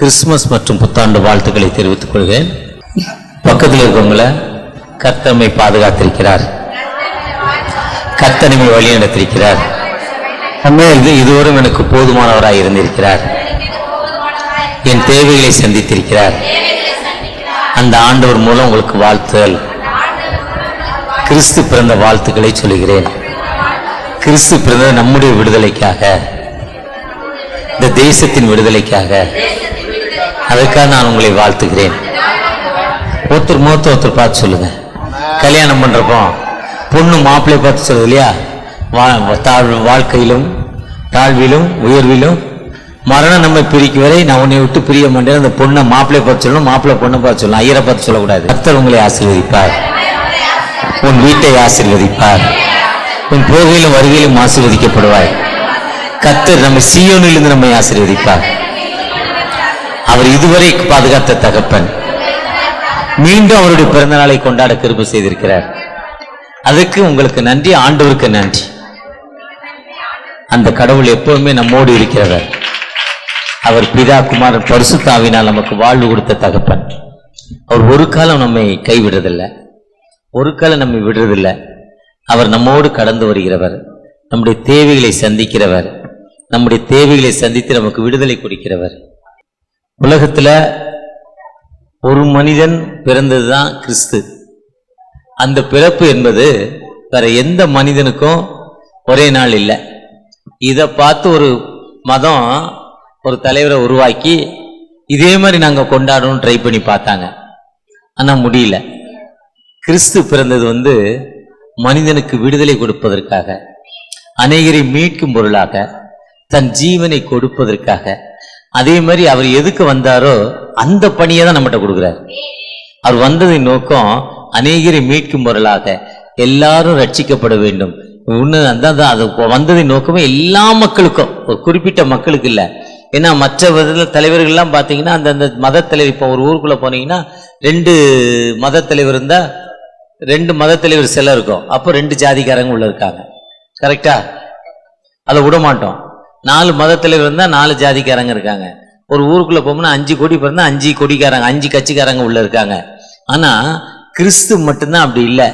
Christmas மற்றும் புத்தாண்டு வாழ்த்துக்களை தெரிவித்துக் கொள்கிறேன். பக்கத்தில் இருக்கவங்கள கர்த்தரை பாதுகாத்திருக்கிறார், கர்த்தரை வழி நடத்திருக்கிறார், இதுவரும் எனக்கு போதுமானவராய் இருந்திருக்கிறார், என் தேவைகளை சந்தித்திருக்கிறார். அந்த ஆண்டவர் மூலம் உங்களுக்கு வாழ்த்துதல், கிறிஸ்து பிறந்த வாழ்த்துக்களை சொல்கிறேன். கிறிஸ்து பிறந்த நம்முடைய விடுதலைக்காக, இந்த தேசத்தின் விடுதலைக்காக, அதற்காக நான் உங்களை வாழ்த்துகிறேன். ஒருத்தர் முகத்தை ஒருத்தர் பார்த்து சொல்லுங்க. கல்யாணம் பண்றப்போ பொண்ணு மாப்பிள்ளை பார்த்து சொல்லுது இல்லையா, வாழ்க்கையிலும் தாழ்விலும் உயர்விலும் மரணம் நம்மை பிரிக்கும் வரை நான் உன்னை விட்டு பிரிய மாட்டேன். அந்த பொண்ணை மாப்பிள்ளை பார்த்து சொல்லணும், மாப்பிள்ளை பொண்ணை பார்த்து சொல்லணும், ஐயரை பார்த்து சொல்லக்கூடாது. கர்த்தர் உங்களை ஆசீர்வதிப்பார், உன் வீட்டை ஆசீர்வதிப்பார், உன் போகையிலும் வருகையிலும் ஆசீர்வதிக்கப்படுவாய். கர்த்தர் நம்ம சீயோனிலிருந்து நம்மை ஆசீர்வதிப்பார். அவர் இதுவரை பாதுகாத்த தகப்பன் மீண்டும் அவருடைய பிறந்த நாளை கொண்டாட கிருபை செய்திருக்கிறார். அதுக்கு உங்களுக்கு நன்றி, ஆண்டவருக்கு நன்றி. அந்த கடவுள் எப்பவுமே நம்மோடு இருக்கிறவர். அவர் பிதா குமாரன் பரிசுத்த ஆவியினால் நமக்கு வாழ்வு கொடுத்த தகப்பன். அவர் ஒரு காலம் நம்மை கைவிடுறதில்லை, ஒரு காலம் நம்மை விடுறதில்லை. அவர் நம்மோடு கடந்து வருகிறவர், நம்முடைய தேவைகளை சந்திக்கிறவர், நம்முடைய தேவைகளை சந்தித்து நமக்கு விடுதலை கொடுக்கிறவர். உலகத்துல ஒரு மனிதன் பிறந்ததுதான் கிறிஸ்து. அந்த பிறப்பு என்பது வேற எந்த மனிதனுக்கும் ஒரே நாள் இல்லை. இதை பார்த்து ஒரு மதம் ஒரு தலைவரை உருவாக்கி இதே மாதிரி நாங்க கொண்டாடணும் ட்ரை பண்ணி பார்த்தாங்க, ஆனா முடியல. கிறிஸ்து பிறந்தது மனிதனுக்கு விடுதலை கொடுப்பதற்காக, அநேகரை மீட்கும் பொருளாக, தன் ஜீவனை கொடுப்பதற்காக. அதே மாதிரி அவர் எதுக்கு வந்தாரோ அந்த பணியை தான் நம்மகிட்ட கொடுக்குறாரு. அவர் வந்ததின் நோக்கம் அநேகரை மீட்கும் பொருளாக, எல்லாரும் ரட்சிக்கப்பட வேண்டும். அது வந்ததின் நோக்கமே எல்லா மக்களுக்கும், ஒரு குறிப்பிட்ட மக்களுக்கு இல்லை. ஏன்னா மற்ற தலைவர்கள்லாம் பார்த்தீங்கன்னா அந்தந்த மத தலைவர், இப்போ ஒரு ஊருக்குள்ள போனீங்கன்னா 2 மத தலைவர் இருந்தா 2 மத தலைவர் சில இருக்கும், அப்போ 2 ஜாதிக்காரங்க உள்ள இருக்காங்க. கரெக்டா? அதை விட மாட்டோம். 4 மத தலைவர் இருந்தா 4 ஜாதிக்காரங்க இருக்காங்க. ஒரு ஊருக்குள்ள போகணும்னா 5 கோடி பிறந்தா 5 கொடிக்காரங்க, 5 கட்சிக்காரங்க உள்ள இருக்காங்க. ஆனா கிறிஸ்து மட்டும்தான் அப்படி இல்லை,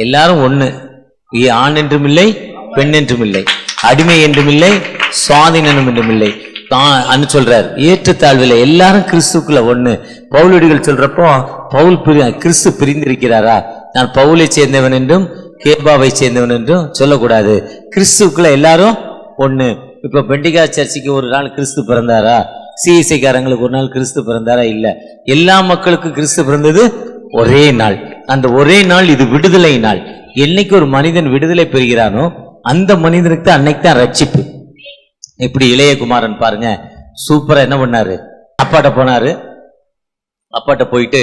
எல்லாரும் ஒண்ணு. ஆண் என்றும் இல்லை, பெண் என்றும் இல்லை, அடிமை என்றும் இல்லை, சுவாதீனம் என்றும் இல்லை தான் சொல்றார். ஏற்றத்தாழ்வில் எல்லாரும் கிறிஸ்துக்குள்ள ஒண்ணு. பவுலடிகள் சொல்றப்போ பவுல் கிறிஸ்து பிரிந்திருக்கிறாரா, நான் பவுலை சேர்ந்தவன் என்றும் கேபாவை சேர்ந்தவன் என்றும் சொல்லக்கூடாது. கிறிஸ்துக்குள்ள எல்லாரும் ஒண்ணு. இப்ப பெண்டிகா சர்ச்சுக்கு ஒரு நாள் கிறிஸ்து பிறந்தாரா, சிஎஸ்ஐக்காரங்களுக்கு ஒரு நாள் கிறிஸ்து பிறந்தாரா? இல்ல, எல்லா மக்களுக்கும் கிறிஸ்து பிறந்தது ஒரே நாள். அந்த ஒரே நாள் இது விடுதலை நாள். என்னைக்கு ஒரு மனிதன் விடுதலை பெறுகிறானோ அந்த மனிதனுக்கு தான் அன்னைக்கு தான் ரட்சிப்பு. இப்படி இளைய குமாரன் பாருங்க, சூப்பரா என்ன பண்ணாரு, அப்பாட்ட போனாரு. அப்பாட்ட போயிட்டு,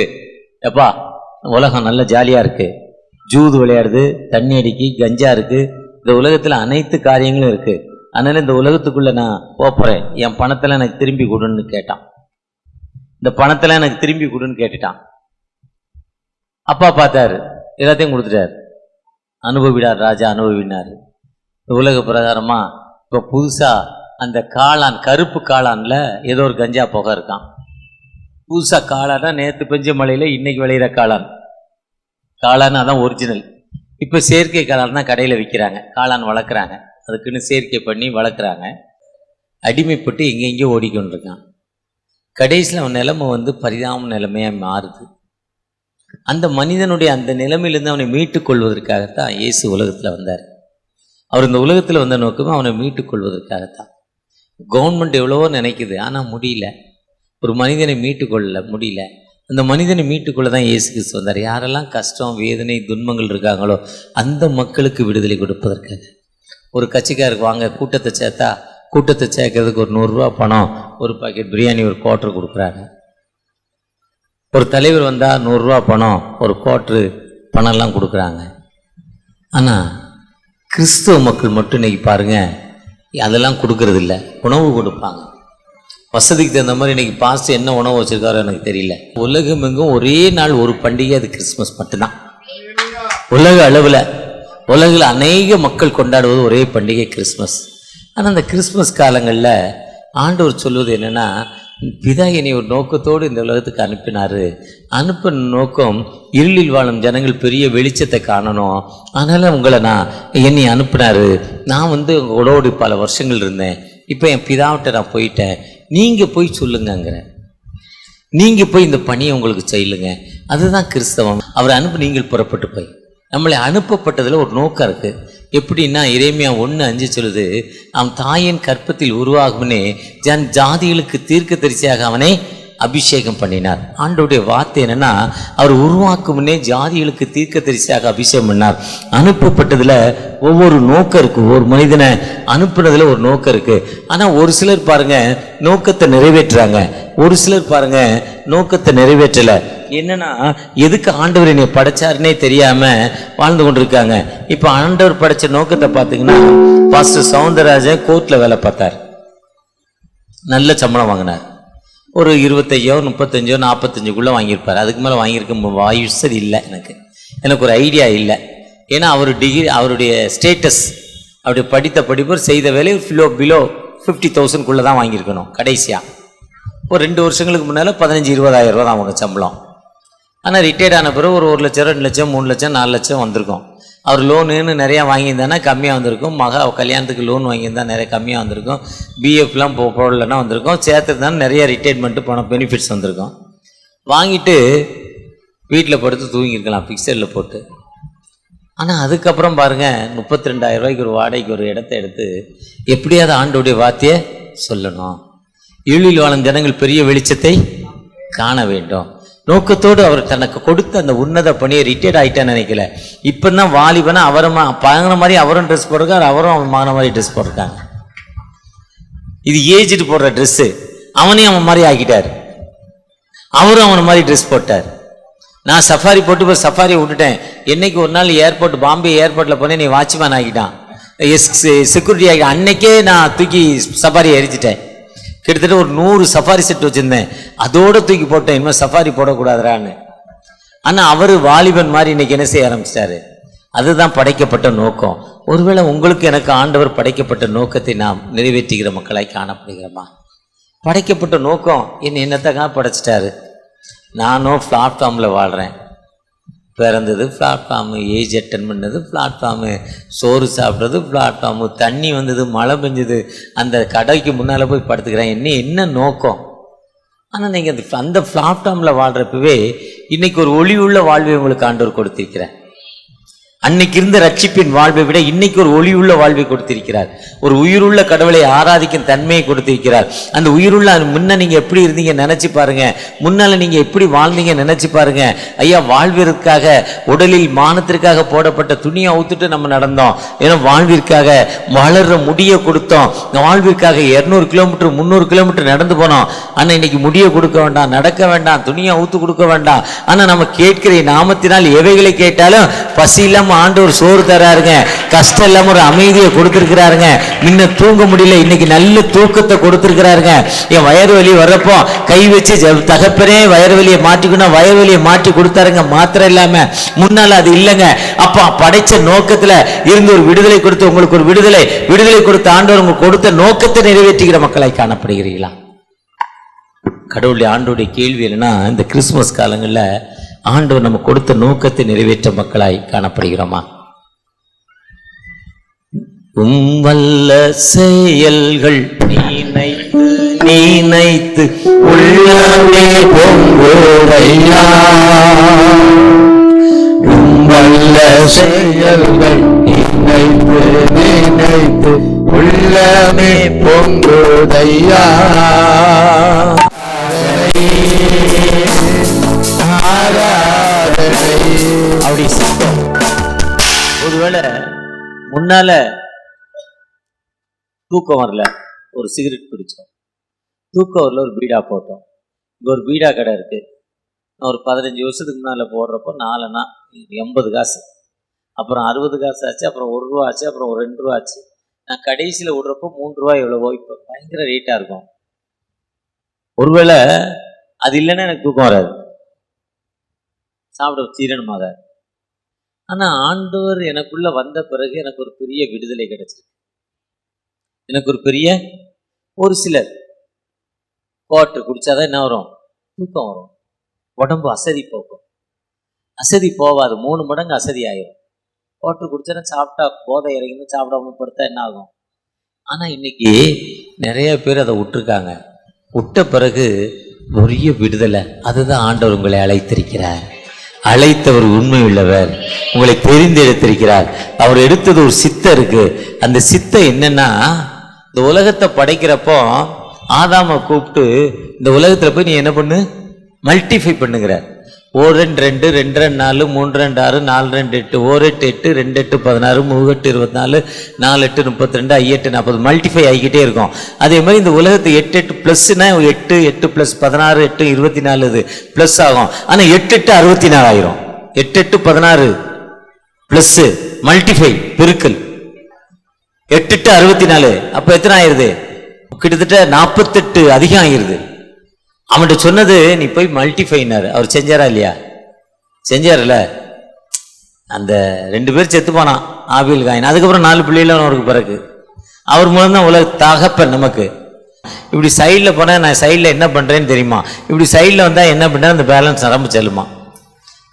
எப்பா உலகம் நல்ல ஜாலியா இருக்கு, ஜூது விளையாடுது, தண்ணி அடிக்கி, கஞ்சா இருக்கு, இந்த உலகத்துல அனைத்து காரியங்களும் இருக்கு, அதனால இந்த உலகத்துக்குள்ள நான் போறேன், என் பணத்தெல்லாம் எனக்கு திரும்பி கொடுன்னு கேட்டான். இந்த பணத்தெல்லாம் எனக்கு திரும்பி கொடுன்னு கேட்டுட்டான். அப்பா பார்த்தாரு, எல்லாத்தையும் கொடுத்துட்டாரு. அனுபவிடார் ராஜா, அனுபவினாரு. இந்த உலக பிரகாரமா இப்ப புதுசா அந்த காளான், கருப்பு காளான்ல ஏதோ ஒரு கஞ்சா புகை இருக்கான். புதுசா காளானா நேற்று பெஞ்ச மழையில இன்னைக்கு விளையிற காளான், காளான் அதான் ஒரிஜினல். இப்ப செயற்கை காளான் தான் கடையில விற்கிறாங்க. காளான் வளர்க்குறாங்க, அதுக்குன்னு செயற்கை பண்ணி வளர்க்குறாங்க. அடிமைப்பட்டு எங்கெங்கேயோ ஓடிக்கொண்டிருக்கான். கடைசியில் அவன் நிலைமை பரிதாப நிலைமையாக மாறுது. அந்த மனிதனுடைய அந்த நிலைமையிலிருந்து அவனை மீட்டுக் கொள்வதற்காகத்தான் இயேசு உலகத்தில் வந்தார். அவர் இந்த உலகத்தில் வந்த நோக்கமே அவனை மீட்டுக் கொள்வதற்காகத்தான். கவர்மெண்ட் எவ்வளவோ நினைக்குது, ஆனால் முடியல. ஒரு மனிதனை மீட்டுக்கொள்ள முடியல. அந்த மனிதனை மீட்டுக்கொள்ள தான் இயேசு கிறிஸ்து வந்தார். யாரெல்லாம் கஷ்டம், வேதனை, துன்பங்கள் இருக்காங்களோ அந்த மக்களுக்கு விடுதலை கொடுப்பதற்காக. ஒரு கட்சிக்காருக்கு வாங்க கூட்டத்தை சேர்த்தா, கூட்டத்தை சேர்க்கறதுக்கு ஒரு 100 ரூபா பணம், ஒரு பாக்கெட் பிரியாணி, ஒரு குவார்டர் கொடுக்குறாங்க. ஒரு தலைவர் வந்தால் 100 ரூபா பணம், ஒரு குவார்டரு பணம்லாம் கொடுக்குறாங்க. ஆனால் கிறிஸ்துவ மக்கள் மட்டும் இன்னைக்கு பாருங்க, அதெல்லாம் கொடுக்கறது இல்லை. உணவு கொடுப்பாங்க, வசதிக்கு தகுந்த மாதிரி. இன்னைக்கு பாஸ்ட் என்ன உணவு வச்சிருக்காரோ எனக்கு தெரியல. உலகம் எங்கும் ஒரே நாள் ஒரு பண்டிகை, அது கிறிஸ்துமஸ் மட்டும்தான். உலக அளவில், உலகில் அநேக மக்கள் கொண்டாடுவது ஒரே பண்டிகை கிறிஸ்துமஸ். ஆனால் அந்த கிறிஸ்துமஸ் காலங்களில் ஆண்டவர் சொல்வது என்னன்னா, பிதா என்னை ஒரு நோக்கத்தோடு இந்த உலகத்துக்கு அனுப்பினாரு. அனுப்பின நோக்கம் இருளில் வாழும் ஜனங்கள் பெரிய வெளிச்சத்தை காணணும். அதனால உங்களை என்னை அனுப்பினாரு. நான் உங்களோடு பல வருஷங்கள் இருந்தேன். இப்போ என் பிதாவிட்ட நான் போயிட்டேன். நீங்கள் போய் சொல்லுங்கங்கிற, நீங்கள் போய் இந்த பணியை உங்களுக்கு செய்யுங்க. அதுதான் கிறிஸ்தவம். அவர் அனுப்பி நீங்கள் புறப்பட்டு போய். நம்மளை அனுப்பப்பட்டதில் ஒரு நோக்கம் இருக்குது. எப்படின்னா எரேமியா 1:5 சொல்லுது, அவன் தாயின் கற்பத்தில் உருவாகும்னே ஜாதிகளுக்கு தீர்க்கதரிசியாக அவனை அபிஷேகம் பண்ணினார். ஆண்டோடைய வார்த்தை என்னன்னா, அவர் உருவாக்கும் முன்னே ஜாதிகளுக்கு தீர்க்கதரிசியாக அபிஷேகம் பண்ணார். அனுப்பப்பட்டதில் ஒவ்வொரு நோக்கம் இருக்குது. ஒரு மனிதனை அனுப்புனதில் ஒரு நோக்கம் இருக்குது. ஆனால் ஒரு சிலர் பாருங்க நோக்கத்தை நிறைவேற்றுறாங்க, ஒரு சிலர் பாருங்க நோக்கத்தை நிறைவேற்றலை. என்னன்னா எதுக்கு ஆண்டவர் என்னை படைச்சாருன்னே தெரியாம வாழ்ந்து கொண்டிருக்காங்க. இப்ப ஆண்டவர் படைச்ச நோக்கத்தை பார்த்தீங்கன்னா, பாஸ்டர் சவுந்தரராஜன் கோர்ட்ல வேலை பார்த்தார், நல்ல சம்பளம் வாங்கினார். ஒரு 25 35 45 வாங்கியிருப்பார். அதுக்கு மேலே வாங்கியிருக்க வாய்ஸ் இல்லை. எனக்கு ஒரு ஐடியா இல்லை. ஏன்னா அவர் டிகிரி, அவருடைய ஸ்டேட்டஸ், அவருடைய படித்த படிப்பு, செய்த வேலை பிலோ 50,000 தான் வாங்கியிருக்கணும். கடைசியாக ஒரு 2 வருஷங்களுக்கு முன்னால் 15-20,000 ரூபா தான் அவங்க சம்பளம். ஆனால் ரிட்டையர்ட் ஆன பிறகு ஒரு 1 லட்சம் 2 லட்சம் 3 லட்சம் 4 லட்சம் வந்திருக்கும். அவர் லோனுன்னு நிறையா வாங்கியிருந்தானா கம்மியாக வந்திருக்கும். கல்யாணத்துக்கு லோன் வாங்கியிருந்தா நிறைய கம்மியாக வந்திருக்கும். பிஎஃப்லாம் போடலன்னா வந்திருக்கும். சேர்த்துருந்தாலும் நிறைய ரிட்டையர்மெண்ட்டு பணம் பெனிஃபிட்ஸ் வந்திருக்கும். வாங்கிட்டு வீட்டில் படுத்து தூங்கியிருக்கலாம் ஃபிக்ஸடில் போட்டு. ஆனால் அதுக்கப்புறம் பாருங்கள் 32,000 ரூபாய்க்கு ஒரு வாடகைக்கு ஒரு இடத்த எடுத்து எப்படியாவது ஆண்டோடைய வார்த்தையை சொல்லணும். இருளில் வாழும் ஜனங்கள் பெரிய வெளிச்சத்தை காண வேண்டும் நோக்கத்தோடு அவர் தனக்கு கொடுத்த அந்த உன்னத பணியை ரிட்டையர்ட் ஆகிட்டான்னு நினைக்கல. இப்போ தான் வாலிபனா அவரும் பழகின மாதிரி அவரும் ட்ரெஸ் போட்டிருக்காரு, அவரும் அவன் மகன மாதிரி ட்ரெஸ் போட்டிருக்காங்க. இது ஏஜ்டு போடுற ட்ரெஸ்ஸு, அவனையும் அவன் மாதிரி ஆக்கிட்டார். அவரும் அவனை மாதிரி ட்ரெஸ் போட்டார். நான் சஃபாரி போட்டு போய் சஃபாரியை விட்டுட்டேன். என்னைக்கு ஒரு நாள் ஏர்போர்ட், பாம்பே ஏர்போர்ட்டில் போனேன், நீ வாட்ச்மேன் ஆகிட்டான், செக்யூரிட்டி ஆகிட்டான். அன்னைக்கே நான் தூக்கி சஃபாரியை எரிச்சிட்டேன். கிட்டத்தட்ட ஒரு 100 சஃபாரி செட் வச்சுருந்தேன், அதோடு தூக்கி போட்டேன். இனிமேல் சஃபாரி போடக்கூடாதுறான்னு. ஆனால் அவர் வாலிபன் மாதிரி இன்னைக்கு என்ன செய்ய ஆரம்பிச்சிட்டாரு. அதுதான் படைக்கப்பட்ட நோக்கம். ஒருவேளை உங்களுக்கு எனக்கு ஆண்டவர் படைக்கப்பட்ட நோக்கத்தை நாம் நிறைவேற்றுகிற மக்களாய் காணப்படுகிறோமா? படைக்கப்பட்ட நோக்கம் என்னத்தக்காக படைச்சிட்டாரு. நானும் பிளாட்ஃபார்மில் வாழ்கிறேன். பிறந்தது பிளாட்ஃபார்மு, ஏஜ் அட்டன் பண்ணது பிளாட்ஃபார்மு, சோறு சாப்பிட்றது பிளாட்ஃபார்மு, தண்ணி வந்தது, மழை பெஞ்சது, அந்த கடைக்கு முன்னால் போய் படுத்துக்கிறேன். என்ன நோக்கம்? ஆனால் நீங்கள் அந்த பிளாட்ஃபார்மில் வாழ்கிறப்பவே இன்றைக்கி ஒரு ஒளி உள்ள வாழ்வை உங்களுக்கு ஆண்டவர் கொடுத்திருக்கிறேன். அன்னைக்கு இருந்த ரட்சிப்பின் வாழ்வை விட இன்னைக்கு ஒரு ஒளி உள்ள வாழ்வை கொடுத்திருக்கிறார். ஒரு உயிருள்ள கடவுளை ஆராதிக்கும் தன்மையை கொடுத்திருக்கிறார். அந்த உயிருள்ள முன்ன நீங்க எப்படி இருந்தீங்க நினைச்சு பாருங்க, முன்னால நீங்க எப்படி வாழ்ந்தீங்க நினைச்சு பாருங்க. ஐயா, வாழ்விற்காக உடலில் மானத்திற்காக போடப்பட்ட துணியை அவுத்துட்டு நம்ம நடந்தோம். ஏன்னா வாழ்விற்காக வளர்ற முடிய கொடுத்தோம். வாழ்விற்காக 200 கிலோமீட்டர் 300 கிலோமீட்டர் நடந்து போனோம். ஆனா இன்னைக்கு முடிய கொடுக்க வேண்டாம், நடக்க வேண்டாம், துணியை அவுத்து கொடுக்க வேண்டாம். ஆனா நம்ம கேட்கிற நாமத்தினால் எவைகளை கேட்டாலும் பசி இல்லாம ஆண்டவர் சோறு தராருங்க, கஷ்டம் இல்லாம ஒரு அமைதியை கொடுத்திருக்கிறாருங்க. முன்ன தூங்க முடியல, இன்னைக்கு நல்ல தூக்கத்தை கொடுத்திருக்கிறாருங்க. என் வயறு வலி வர்றப்போ கை வச்சு தகப்பனே வயறு வலியை மாட்டிக்கணும், வயறு வலியை மாற்றி கொடுத்தாருங்க. மாத்திரம் இல்லாம முன்னால அது இல்லைங்க. அப்ப படைச்ச நோக்கத்துல இருந்து ஒரு விடுதலை கொடுத்து உங்களுக்கு ஒரு விடுதலை கொடுத்த ஆண்டவர் உங்களுக்கு கொடுத்த நோக்கத்தை நிறைவேற்றுகிற மக்களாய் காணப்படுகிறீர்களா? கடவுளுடைய ஆண்டோடைய கேள்வி என்னன்னா, இந்த கிறிஸ்துமஸ் காலங்களில் ஆண்டவர் நம்ம கொடுத்த நோக்கத்தை நிறைவேற்ற மக்களாய் காணப்படுகிறோமா? வல்ல செயல்கள் நீனைத்து உள்ளே பொங்குதையா, வல்ல செயல்கள் நீனைத்து உள்ளமே பொங்குதையா. அப்படி ஒருவேளை முன்னால தூக்கம் வரல, ஒரு சிகரெட் பிடிச்சோம். தூக்கம் வரல, ஒரு பீடா போட்டோம். இங்க ஒரு பீடா கடை இருக்கு. நான் ஒரு 15 வருஷத்துக்கு முன்னால போடுறப்போ 4 80 காசு, அப்புறம் 60 காசு ஆச்சு, அப்புறம் 1 ரூபா ஆச்சு, அப்புறம் ஒரு 2 ரூபா ஆச்சு. நான் கடைசியில் விடுறப்போ 3 ரூபாய் எவ்வளவோ. இப்போ பயங்கர ரேட்டா இருக்கும். ஒருவேளை அது இல்லைன்னா எனக்கு தூக்கம் வராது, சாப்பிட சீரணமாக. ஆனால் ஆண்டவர் எனக்குள்ள வந்த பிறகு எனக்கு ஒரு பெரிய விடுதலை கிடைச்சிருக்கு. எனக்கு ஒரு பெரிய ஒரு சிலர் வாட்டர் குடித்தாதான் என்ன வரும்? தூக்கம் வரும். உடம்பு அசதி போக்கும். அசதி போவாது, 3 மடங்கு அசதி ஆயிரும். வாட்டர் குடிச்சா சாப்பிட்டா போதை இறங்கின்னு சாப்பிடாம படுத்தா என்ன ஆகும்? ஆனால் இன்னைக்கு நிறைய பேர் அதை விட்டுருக்காங்க. விட்ட பிறகு பெரிய விடுதலை. அதுதான் ஆண்டவர் உங்களை அழைத்திருக்கிறார். அழைத்தவர் உண்மை உள்ளவர், உங்களை தெரிந்தெடுத்திருக்கிறார். அவர் எடுத்தது ஒரு சித்தம் இருக்கு. அந்த சித்தம் என்னன்னா, இந்த உலகத்தை படைக்கிறப்போ ஆதாமை கூப்பிட்டு இந்த உலகத்துல போய் நீ என்ன பண்ணு, மல்டிஃபை பண்ணுங்கிறார். 1 2 2 2 4 3 2 6 4 2 8 1 8 8 2 8 16 3 8 24 4 8 32 5 8 40 மல்டிஃபை ஆகிக்கிட்டே இருக்கும். அதே மாதிரி இந்த உலகத்தை 8 8 பிளஸ்னா 8 8 பிளஸ் 16 8 24 இது பிளஸ் ஆகும். ஆனால் 8 8 64 ஆயிரும். 8 8 16 பிளஸ் மல்டிஃபை பெருக்கல் 8 8 64. அப்போ எத்தனை ஆயிருது? கிட்டத்தட்ட 48 அதிகம் ஆகிருது. அவன்கிட்ட சொன்னது நீ போய் மல்டிஃபைனாரு. அவர் செஞ்சாரா இல்லையா? செஞ்சார்ல. அந்த 2 பேர் செத்து போனான், ஆபில் காயின். அதுக்கப்புறம் 4 பிள்ளைகளும் அவருக்கு பிறகு அவர் மூலம் தான் உலக தகப்பன் நமக்கு. இப்படி சைடில் போனால் நான் சைடில் என்ன பண்ணுறேன்னு தெரியுமா? இப்படி சைடில் வந்தால் என்ன பண்ணுறேன், அந்த பேலன்ஸ் நரம்பு செல்லுமா.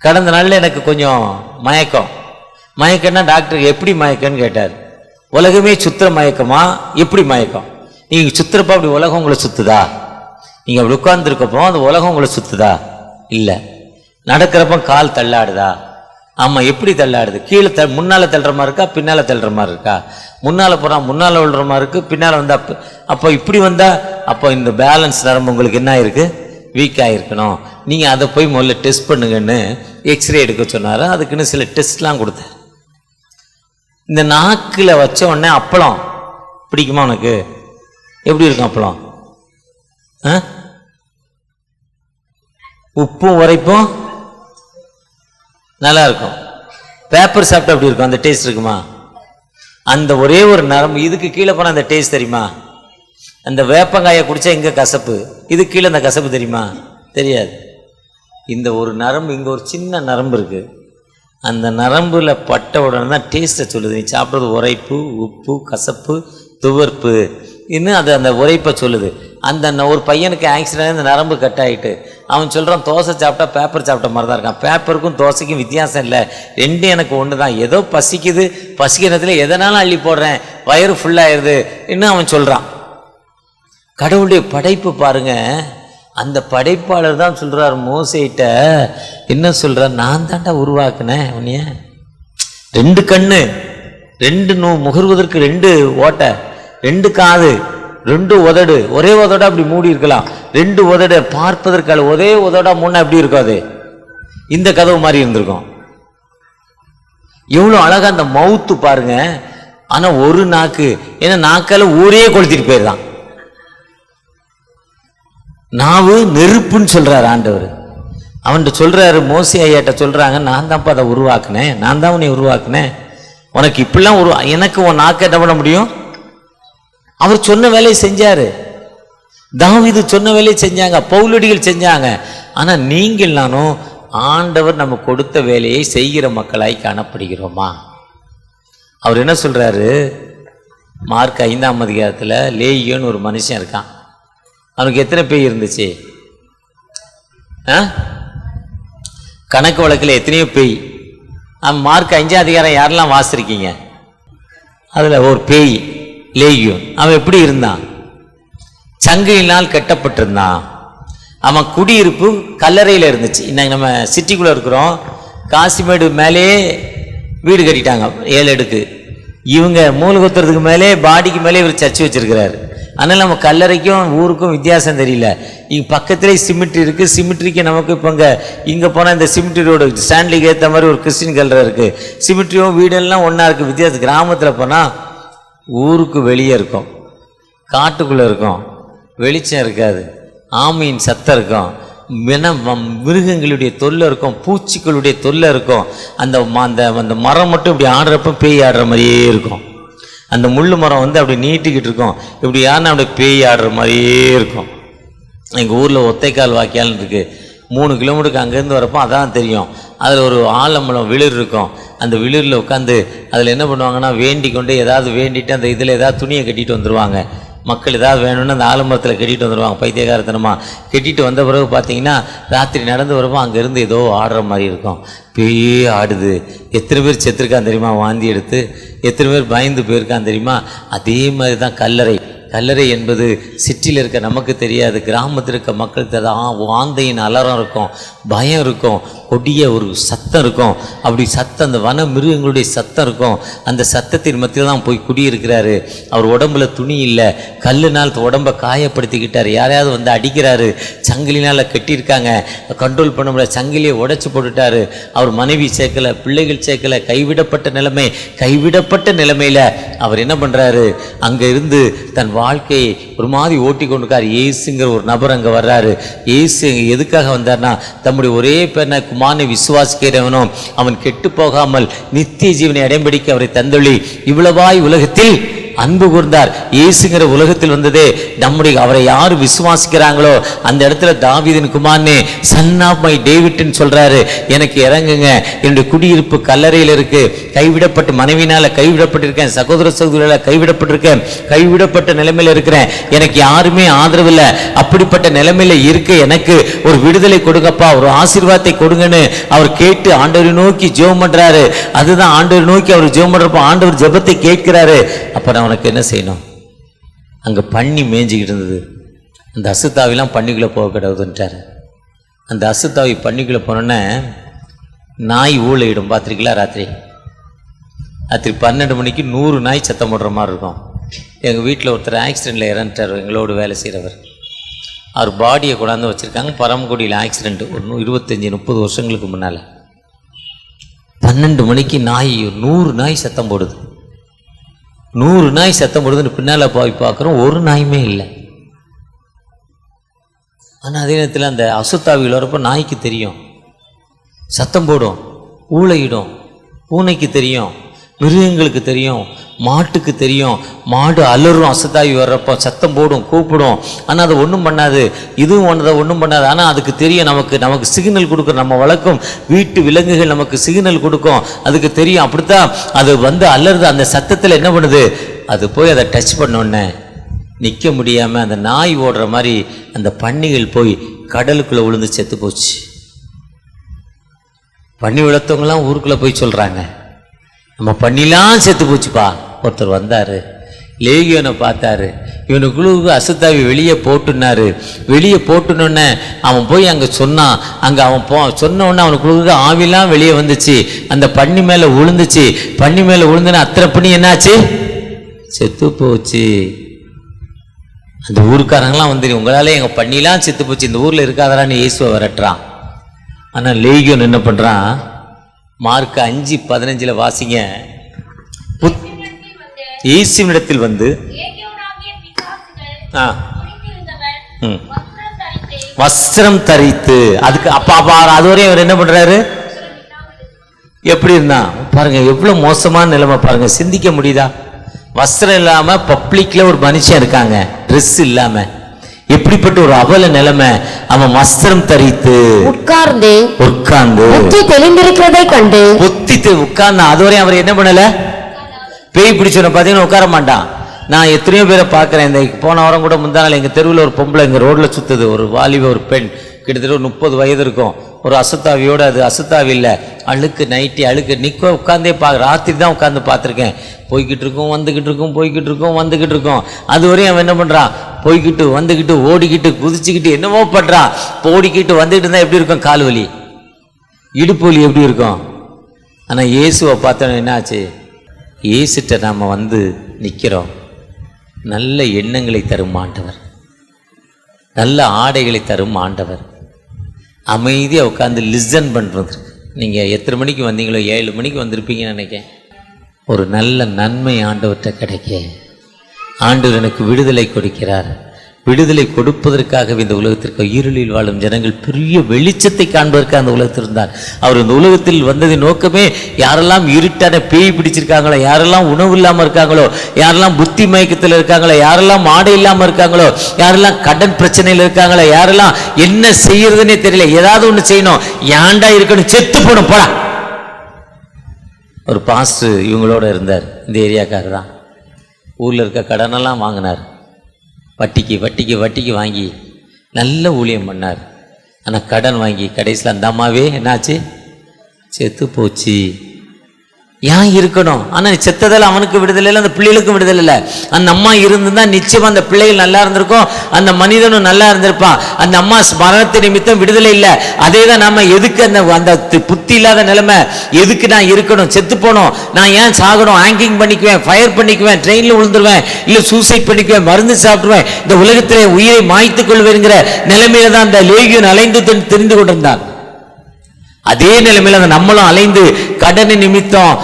கடந்த நாளில் எனக்கு கொஞ்சம் மயக்கம்னா டாக்டர் எப்படி மயக்கம்னு கேட்டார். உலகமே சுத்துற மயக்கமா, எப்படி மயக்கம்? நீங்கள் சுத்துறப்போ அப்படி உலகம் உங்களை சுத்துதா? நீங்கள் அப்படி உட்கார்ந்துருக்கப்போ அந்த உலகம் உங்களை சுத்துதா? இல்லை. நடக்கிறப்ப கால் தள்ளாடுதா? ஆமாம். எப்படி தள்ளாடுது? கீழே முன்னால் தள்ளுற மாதிரி இருக்கா, பின்னால் தள்ளுற மாதிரி இருக்கா? முன்னால் போனால் முன்னால் விழுற மாதிரி இருக்குது, பின்னால் வந்தால் அப்போ இப்படி வந்தால் அப்போ இந்த பேலன்ஸ் நரம்பு உங்களுக்கு என்ன ஆயிருக்கு? வீக் ஆகிருக்கணும். நீங்கள் அதை போய் முதல்ல டெஸ்ட் பண்ணுங்கன்னு எக்ஸ்ரே எடுக்க சொன்னார். அதுக்குன்னு சில டெஸ்ட்லாம் கொடுத்தேன். இந்த நாக்கில் வச்ச உடனே அப்பளம் பிடிக்குமா உனக்கு? எப்படி இருக்கும் அப்பளம்? உப்பும் உரைப்பும் நல்லா இருக்கும். பேப்பர் சாப்பிட்டா அப்படி இருக்கும், அந்த டேஸ்ட் இருக்குமா? அந்த ஒரே ஒரு நரம்பு இதுக்கு கீழே போனால் அந்த டேஸ்ட் தெரியுமா? அந்த வேப்பங்காயை குடித்தா இங்கே கசப்பு, இது கீழே அந்த கசப்பு தெரியுமா? தெரியாது. இந்த ஒரு நரம்பு, இங்கே ஒரு சின்ன நரம்பு இருக்குது. அந்த நரம்பில் பட்ட உடனே தான் டேஸ்ட்டை சொல்லுது. நீ சாப்பிட்றது உரைப்பு, உப்பு, கசப்பு, துவர்ப்பு இன்னும் அது அந்த உரைப்பை சொல்லுது. அந்த ஒரு பையனுக்கு ஆக்சிடென்ட், அந்த நரம்பு கட் ஆகிட்டு அவன் சொல்கிறான், தோசை சாப்பிட்டா பேப்பர் சாப்பிட்ட மாதிரி தான் இருக்கான். பேப்பருக்கும் தோசைக்கும் வித்தியாசம் இல்லை, ரெண்டும் எனக்கு ஒன்று தான். ஏதோ பசிக்குது, பசிக்கிறதுல எதனாலும் அள்ளி போடுறேன், வயிறு ஃபுல்லாகிடுது இன்னும் அவன் சொல்கிறான். கடவுளுடைய படைப்பு பாருங்க. அந்த படைப்பாளர் தான் சொல்கிறார் மோசேட்ட, என்ன சொல்கிறார்? நான் தாண்டா உருவாக்குனேன் உன்னைய. 2 கண்ணு, 2 முகர்வதற்கு 2 ஓட்டை, 2 காது, 2 உதடு. ஒரே உதட அப்படி மூடி இருக்கலாம், 2 உதடு பார்ப்பதற்காக. ஒரே உதடா முன்னா எப்படி இருக்காது? இந்த கதவு மாதிரி இருந்திருக்கும். எவ்வளோ அழகா அந்த மவுத்து பாருங்க. ஆனால் ஒரு நாக்கு, ஏன்னா நாக்கால ஊரே கொளுத்திட்டு போயிருந்தான். நாவு நெருப்புன்னு சொல்றாரு ஆண்டவர். அவன்கிட்ட சொல்றாரு, மோசே ஐயாட்ட சொல்றாங்க, நான் தான்ப்பா அதை உருவாக்குனேன், நான் தான் உன்னை உருவாக்குனேன். உனக்கு இப்படிலாம் எனக்கு உன் நாக்கு என்ன பண்ண முடியும்? அவர் சொன்ன வேலையை செஞ்சாரு. தாவீது சொன்ன வேலையை செஞ்சாங்க, பவுலடிகள் செஞ்சாங்க. ஆனால் நீங்கள் நானும் ஆண்டவர் நம்ம கொடுத்த வேலையை செய்கிற மக்களாய் காணப்படுகிறோமா? அவர் என்ன சொல்றாரு? மார்க் 5ஆம் அதிகாரத்தில் லேகியோன்னு ஒரு மனுஷன் இருக்கான். அவனுக்கு எத்தனை பேய் இருந்துச்சு? கணக்கு வழக்கில் எத்தனையோ பேய். மார்க் 5ஆம் அதிகாரம் யாரெல்லாம் வாசிருக்கீங்க? அதில் ஒரு பேய் லேகியோன். அவன் எப்படி இருந்தான்? சங்கிலினால் கட்டப்பட்டிருந்தான். அவன் குடியிருப்பு கல்லறையில் இருந்துச்சு. இன்னைக்கு நம்ம சிட்டிக்குள்ளே இருக்கிறோம், காசிமேடு மேலே வீடு கட்டிட்டாங்க 7 அடுக்கு. இவங்க மூலகுத்துறதுக்கு மேலே, பாடிக்கு மேலே இவர் சர்ச்சு வச்சிருக்கிறாரு. அதனால் நம்ம கல்லறைக்கும் ஊருக்கும் வித்தியாசம் தெரியல. இங்கே பக்கத்துலேயே சிமிட்ரி இருக்குது. சிமிட்ரிக்கு நமக்கு இப்போ இங்கே போனால் இந்த சிமிட்ரி ரோடு ஸ்டாண்ட்லிக்கு ஏற்ற மாதிரி ஒரு கிறிஸ்டின் கல்லறை இருக்குது. சிமிட்ரியும் வீடெல்லாம் ஒன்றா இருக்குது. வித்தியாசம். கிராமத்தில் போனால் ஊருக்கு வெளியே இருக்கும், காட்டுக்குள்ளே இருக்கும், வெளிச்சம் இருக்காது, ஆமையின் சத்தம் இருக்கும், மிருகங்களுடைய தொல்லை இருக்கும், பூச்சிகளுடைய தொல்லை இருக்கும். அந்த அந்த மரம் மட்டும் இப்படி ஆடுறப்ப பேய் ஆடுற மாதிரியே இருக்கும். அந்த முள்ளு மரம் அப்படி நீட்டிக்கிட்டு இருக்கும், இப்படி யாருன்னா அப்படியே பேய் ஆடுற மாதிரியே இருக்கும். எங்கள் ஊரில் ஒத்தைக்கால் வாய்க்கால்னு இருக்குது. 3 கிலோமீட்டருக்கு அங்கேருந்து வரப்போ அதான் தெரியும். அதில் ஒரு ஆலம்பழம் விளிர் இருக்கும். அந்த விளிரில் உட்காந்து அதில் என்ன பண்ணுவாங்கன்னா, வேண்டி கொண்டு ஏதாவது வேண்டிட்டு அந்த இதில் ஏதாவது துணியை கட்டிட்டு வந்துடுவாங்க. மக்கள் ஏதாவது வேணும்னு அந்த ஆலமரத்தில் கட்டிட்டு வந்துடுவாங்க, பைத்தியகாரத்தனமா கட்டிட்டு வந்த பிறகு பார்த்தீங்கன்னா ராத்திரி நடந்து வருவோம், அங்கேருந்து ஏதோ ஆடுற மாதிரி இருக்கும், பேயே ஆடுது. எத்தனை பேர் செத்துருக்கான் தெரியுமா வாந்தி எடுத்து, எத்தனை பேர் பயந்து போயிருக்கான் தெரியுமா. அதே மாதிரி தான் கல்லறை. கல்லறை என்பது சிட்டியில் இருக்க நமக்கு தெரியாது, கிராமத்தில் இருக்க மக்களுக்கு தான் வாந்தையின் அலறம் இருக்கும், பயம் இருக்கும், கொடிய ஒரு சத்தம் இருக்கும். அப்படி சத்தம், அந்த வன மிருகங்களுடைய சத்தம் இருக்கும். அந்த சத்தத்தின் மத்தியில் தான் போய் குடியிருக்கிறாரு. அவர் உடம்புல துணி இல்லை, கல்லுனால் உடம்பை காயப்படுத்திக்கிட்டார், யாரையாவது வந்து அடிக்கிறாரு, சங்கிலினால் கட்டியிருக்காங்க, கண்ட்ரோல் பண்ண முடியல, சங்கிலியை உடைச்சி போட்டுட்டாரு. அவர் மனைவி சேர்க்கலை, பிள்ளைகள் சேர்க்கலை, கைவிடப்பட்ட நிலைமை. கைவிடப்பட்ட நிலைமையில் அவர் என்ன பண்ணுறாரு, அங்கே இருந்து தன் வாழ்க்கையை ஒரு மாதிரி ஓட்டி கொண்டிருக்கார். இயேசுங்கிற ஒரு நபர் அங்கே வர்றாரு. இயேசு எதுக்காக வந்தார்னா, தம்முடைய ஒரே பேரனை குமாரனை விசுவாசிக்கிறவனும் அவன் கெட்டு போகாமல் நித்திய ஜீவனை அடைம்படிக்கு அவரை தந்தொழி இவ்வளவாய் உலகத்தில் அன்பு கூர்ந்தார். இயேசுங்கிற உலகத்தில் வந்ததே நம்முடைய, அவரை யார் விசுவாசிக்கிறாங்களோ அந்த இடத்துல தாவீதின் குமாரனே, சன் ஆஃப் மை டேவிட்னு சொல்றாரு. எனக்கு இறங்குங்க, என்னுடைய குடியிருப்பு கல்லறையில் இருக்கு, கைவிடப்பட்டு மனைவினால கைவிடப்பட்டிருக்கேன், சகோதர சகோதரியால கைவிடப்பட்டிருக்கேன், கைவிடப்பட்ட நிலைமையில இருக்கிறேன், எனக்கு யாருமே ஆதரவு இல்லை, அப்படிப்பட்ட நிலைமையில இருக்க எனக்கு ஒரு விடுதலை கொடுங்கப்பா, ஒரு ஆசீர்வாதத்தை கொடுங்கன்னு அவர் கேட்டு ஆண்டவரை நோக்கி ஜெபம் பண்றாரு. அதுதான் ஆண்டவரை நோக்கி அவர் ஜெபம் பண்றப்ப ஆண்டவர் ஜெபத்தை கேட்கிறாரு. அப்ப உனக்கு என்ன செய்யணும், அங்கே பன்னி மேய்ஞ்சிக்கிட்டு இருந்தது, அந்த அசுத்தாவிலாம் பன்னிக்குள்ளே போக கிடையாதுன்ட்டார். அந்த அசுத்தாவி பன்னிக்குள்ளே போனோன்னே நாய் ஊழையிடும். பார்த்துருக்கீங்களா? ராத்திரி 12 மணிக்கு 100 நாய் சத்தம் போடுற மாதிரி இருக்கும். எங்கள் வீட்டில் ஒருத்தர் ஆக்சிடெண்ட்டில் இறந்துட்டார், எங்களோட வேலை செய்கிறவர். அவர் பாடியை கொண்டாந்து வச்சுருக்காங்க. பரமக்குடியில் ஆக்சிடெண்ட் ஒரு 25-30 வருஷங்களுக்கு முன்னால். 12 மணிக்கு நாய் 100 நாய் சத்தம் போடுது. 100 நாய் சத்தம் போடுதுன்னு பின்னால் போய் பார்க்குறோம், ஒரு நாயுமே இல்லை. ஆனால் அதே நேரத்தில் அந்த அசுத்தாவிகள் வரப்போ நாய்க்கு தெரியும், சத்தம் போடும், ஊளையிடும். பூனைக்கு தெரியும், மிருகங்களுக்கு தெரியும், மாட்டுக்கு தெரியும். மாடு அலறும், அசுத்தாவி வர்றப்போ சத்தம் போடும், கூப்பிடும். ஆனால் அது ஒன்றும் பண்ணாது, இதுவும் ஒன்றும் பண்ணாது. ஆனால் அதுக்கு தெரியும், நமக்கு சிக்னல் கொடுக்கும். நம்ம வளர்க்கும் வீட்டு விலங்குகள் நமக்கு சிக்னல் கொடுக்கும், அதுக்கு தெரியும். அப்படித்தான் அது வந்து அலறுது. அந்த சத்தத்தில் என்ன பண்ணுது, அது போய் அதை டச் பண்ணோன்னே நிற்க முடியாமல் அந்த நாய் ஓடுற மாதிரி அந்த பன்னிகள் போய் கடலுக்குள்ளே விழுந்து செத்து போச்சு. பன்னி வளர்த்தவங்களாம் ஊருக்குள்ளே போய் சொல்கிறாங்க, நம்ம பண்ணிலாம் செத்து போச்சுப்பா. ஒருத்தர் வந்தார், லேகியோனை பார்த்தாரு, இவனுக்குழுவுக்கு அசுத்தாவி வெளியே போட்டுனாரு. வெளியே போட்டுனோடனே அவன் போய் அங்கே சொன்னான். அங்கே அவன் சொன்னோடனே அவனுக்குழுவுக்கு ஆவிலாம் வெளியே வந்துச்சு, அந்த பன்னி மேலே விழுந்துச்சு. பன்னி மேலே விழுந்துன்னா அத்தனை பண்ணி என்னாச்சு, செத்து போச்சு. அந்த ஊருக்காரங்களாம் வந்து, உங்களால் எங்கள் பண்ணிலாம் செத்து போச்சு, இந்த ஊரில் இருக்காதான்னு இயேசுவை விரட்டுறான். ஆனால் லேகியோன் என்ன பண்ணுறான், மார்க் 5:15 வாசிங்க. இயேசுவினிடத்தில் வந்து வஸ்திரம் தரித்து, அதுக்கு அப்பா அதுவரை அவர் என்ன பண்றாரு, எப்படி இருந்தா பாருங்க, எவ்வளவு மோசமான நிலைமை பாருங்க, சிந்திக்க முடியுதா? வஸ்திரம் இல்லாம பப்ளிக்ல ஒரு மனுஷன் இருக்காங்க, ட்ரெஸ் இல்லாம, எப்படிப்பட்ட ஒரு அவல நிலைமை. அவன் வஸ்திரம் தரித்து உட்கார்ந்து புத்தி தெளிந்திருக்கிறதை கண்டு உட்கார்ந்து, அதுவரை அவர் என்ன பண்ணல, பேய் பிடிச்சவனை பார்த்தீங்கன்னா உட்கார மாட்டான். நான் எத்தனையோ பேரை பார்க்குறேன். இந்த போன வாரம் கூட முந்தானால் எங்கள் தெருவில் ஒரு பொம்பளை எங்கள் ரோட்டில் சுற்றுது, ஒரு வாலிப ஒரு பெண், கிட்டத்தட்ட ஒரு 30 வயது இருக்கும், ஒரு அசுத்தாவியோடு. அது அசுத்தாவி இல்லை, அழுக்கு நைட்டி அழுக்கு, நிற்க உட்காந்தே ராத்திரி தான் உட்காந்து பார்த்துருக்கேன். போய்கிட்டு இருக்கோம், வந்துக்கிட்டு இருக்கோம், போய்கிட்டு இருக்கோம், வந்துக்கிட்டு இருக்கோம். அதுவரையும் அவன் என்ன பண்ணுறான், போய்கிட்டு வந்துக்கிட்டு ஓடிக்கிட்டு குதிச்சுக்கிட்டு என்னவோ பண்ணுறான். ஓடிக்கிட்டு வந்துக்கிட்டு இருந்தால் எப்படி இருக்கும், கால் வலி, இடுப்பு வலி எப்படி இருக்கும். ஆனால் இயேசுவை பார்த்தோன்னா என்ன ஆச்சு, இயேசுட்ட நாம் வந்து நிற்கிறோம். நல்ல எண்ணங்களை தரும் ஆண்டவர், நல்ல ஆடைகளை தரும் ஆண்டவர், அமைதியாக உட்காந்து லிசன் பண்ணுறது. நீங்கள் எத்தனை மணிக்கு வந்தீங்களோ, 7 மணிக்கு வந்திருப்பீங்கன்னு நினைக்கிறேன். ஒரு நல்ல நன்மை ஆண்டவர்கிட்ட கிடைக்க ஆண்டவர் எனக்கு விடுதலை கொடுக்கிறார். விடுதலை கொடுப்பதற்காகவே இந்த உலகத்திற்கு இருளில் வாழும் ஜனங்கள் பெரிய வெளிச்சத்தை காண்பதற்கு அந்த உலகத்தில் இருந்தார். அவர் இந்த உலகத்தில் வந்ததின் நோக்கமே, யாரெல்லாம் இருட்டான பேய் பிடிச்சிருக்காங்களோ, யாரெல்லாம் உணவு இல்லாமல் இருக்காங்களோ, யாரெல்லாம் புத்தி மயக்கத்தில் இருக்காங்களோ, யாரெல்லாம் ஆடை இல்லாமல் இருக்காங்களோ, யாரெல்லாம் கடன் பிரச்சனையில் இருக்காங்களோ, யாரெல்லாம் என்ன செய்யறதுன்னே தெரியல, ஏதாவது ஒன்று செய்யணும், ஏண்டா இருக்கணும், செத்து போடும் போடா. ஒரு பாஸ்டர் இவங்களோட இருந்தார், இந்த ஏரியாக்காரர் தான். ஊரில் இருக்க கடனெல்லாம் வாங்கினார். வட்டிக்கு வட்டிக்கு வட்டிக்கு வாங்கி நல்ல ஊழியம் பண்ணார். ஆனால் கடன் வாங்கி கடைசியில் அந்த அம்மாவே என்னாச்சு, செத்து போச்சு. ஏன் இருக்கணும்? ஆனால் செத்ததால் அவனுக்கு விடுதலை இல்லை, அந்த பிள்ளைகளுக்கும் விடுதலை இல்லை. அந்த அம்மா இருந்துன்னா நிச்சயமா அந்த பிள்ளைகள் நல்லா இருந்திருக்கும், அந்த மனிதனும் நல்லா இருந்திருப்பான். அந்த அம்மா மரணத்தை நிமித்தம் விடுதலை இல்லை. அதே தான் நம்ம எதுக்கு அந்த புத்தி இல்லாத நிலைமை, எதுக்கு நான் இருக்கணும், செத்து போனோம், நான் ஏன் சாகணும், ஹேங்கிங் பண்ணிக்குவேன், ஃபயர் பண்ணிக்குவேன், ட்ரெயினில் விழுந்துருவேன், இல்லை சூசைட் பண்ணிக்குவேன், மருந்து சாப்பிடுவேன், இந்த உலகத்திலே உயிரை மாய்த்துக் கொள்வேங்கிற நிலைமையில தான் அந்த லேகியோன் அலைந்து தெரிந்து கொண்டிருந்தான். அதே நிலைமையில அந்த நம்மளும் அலைந்து கடன் நிமித்தம்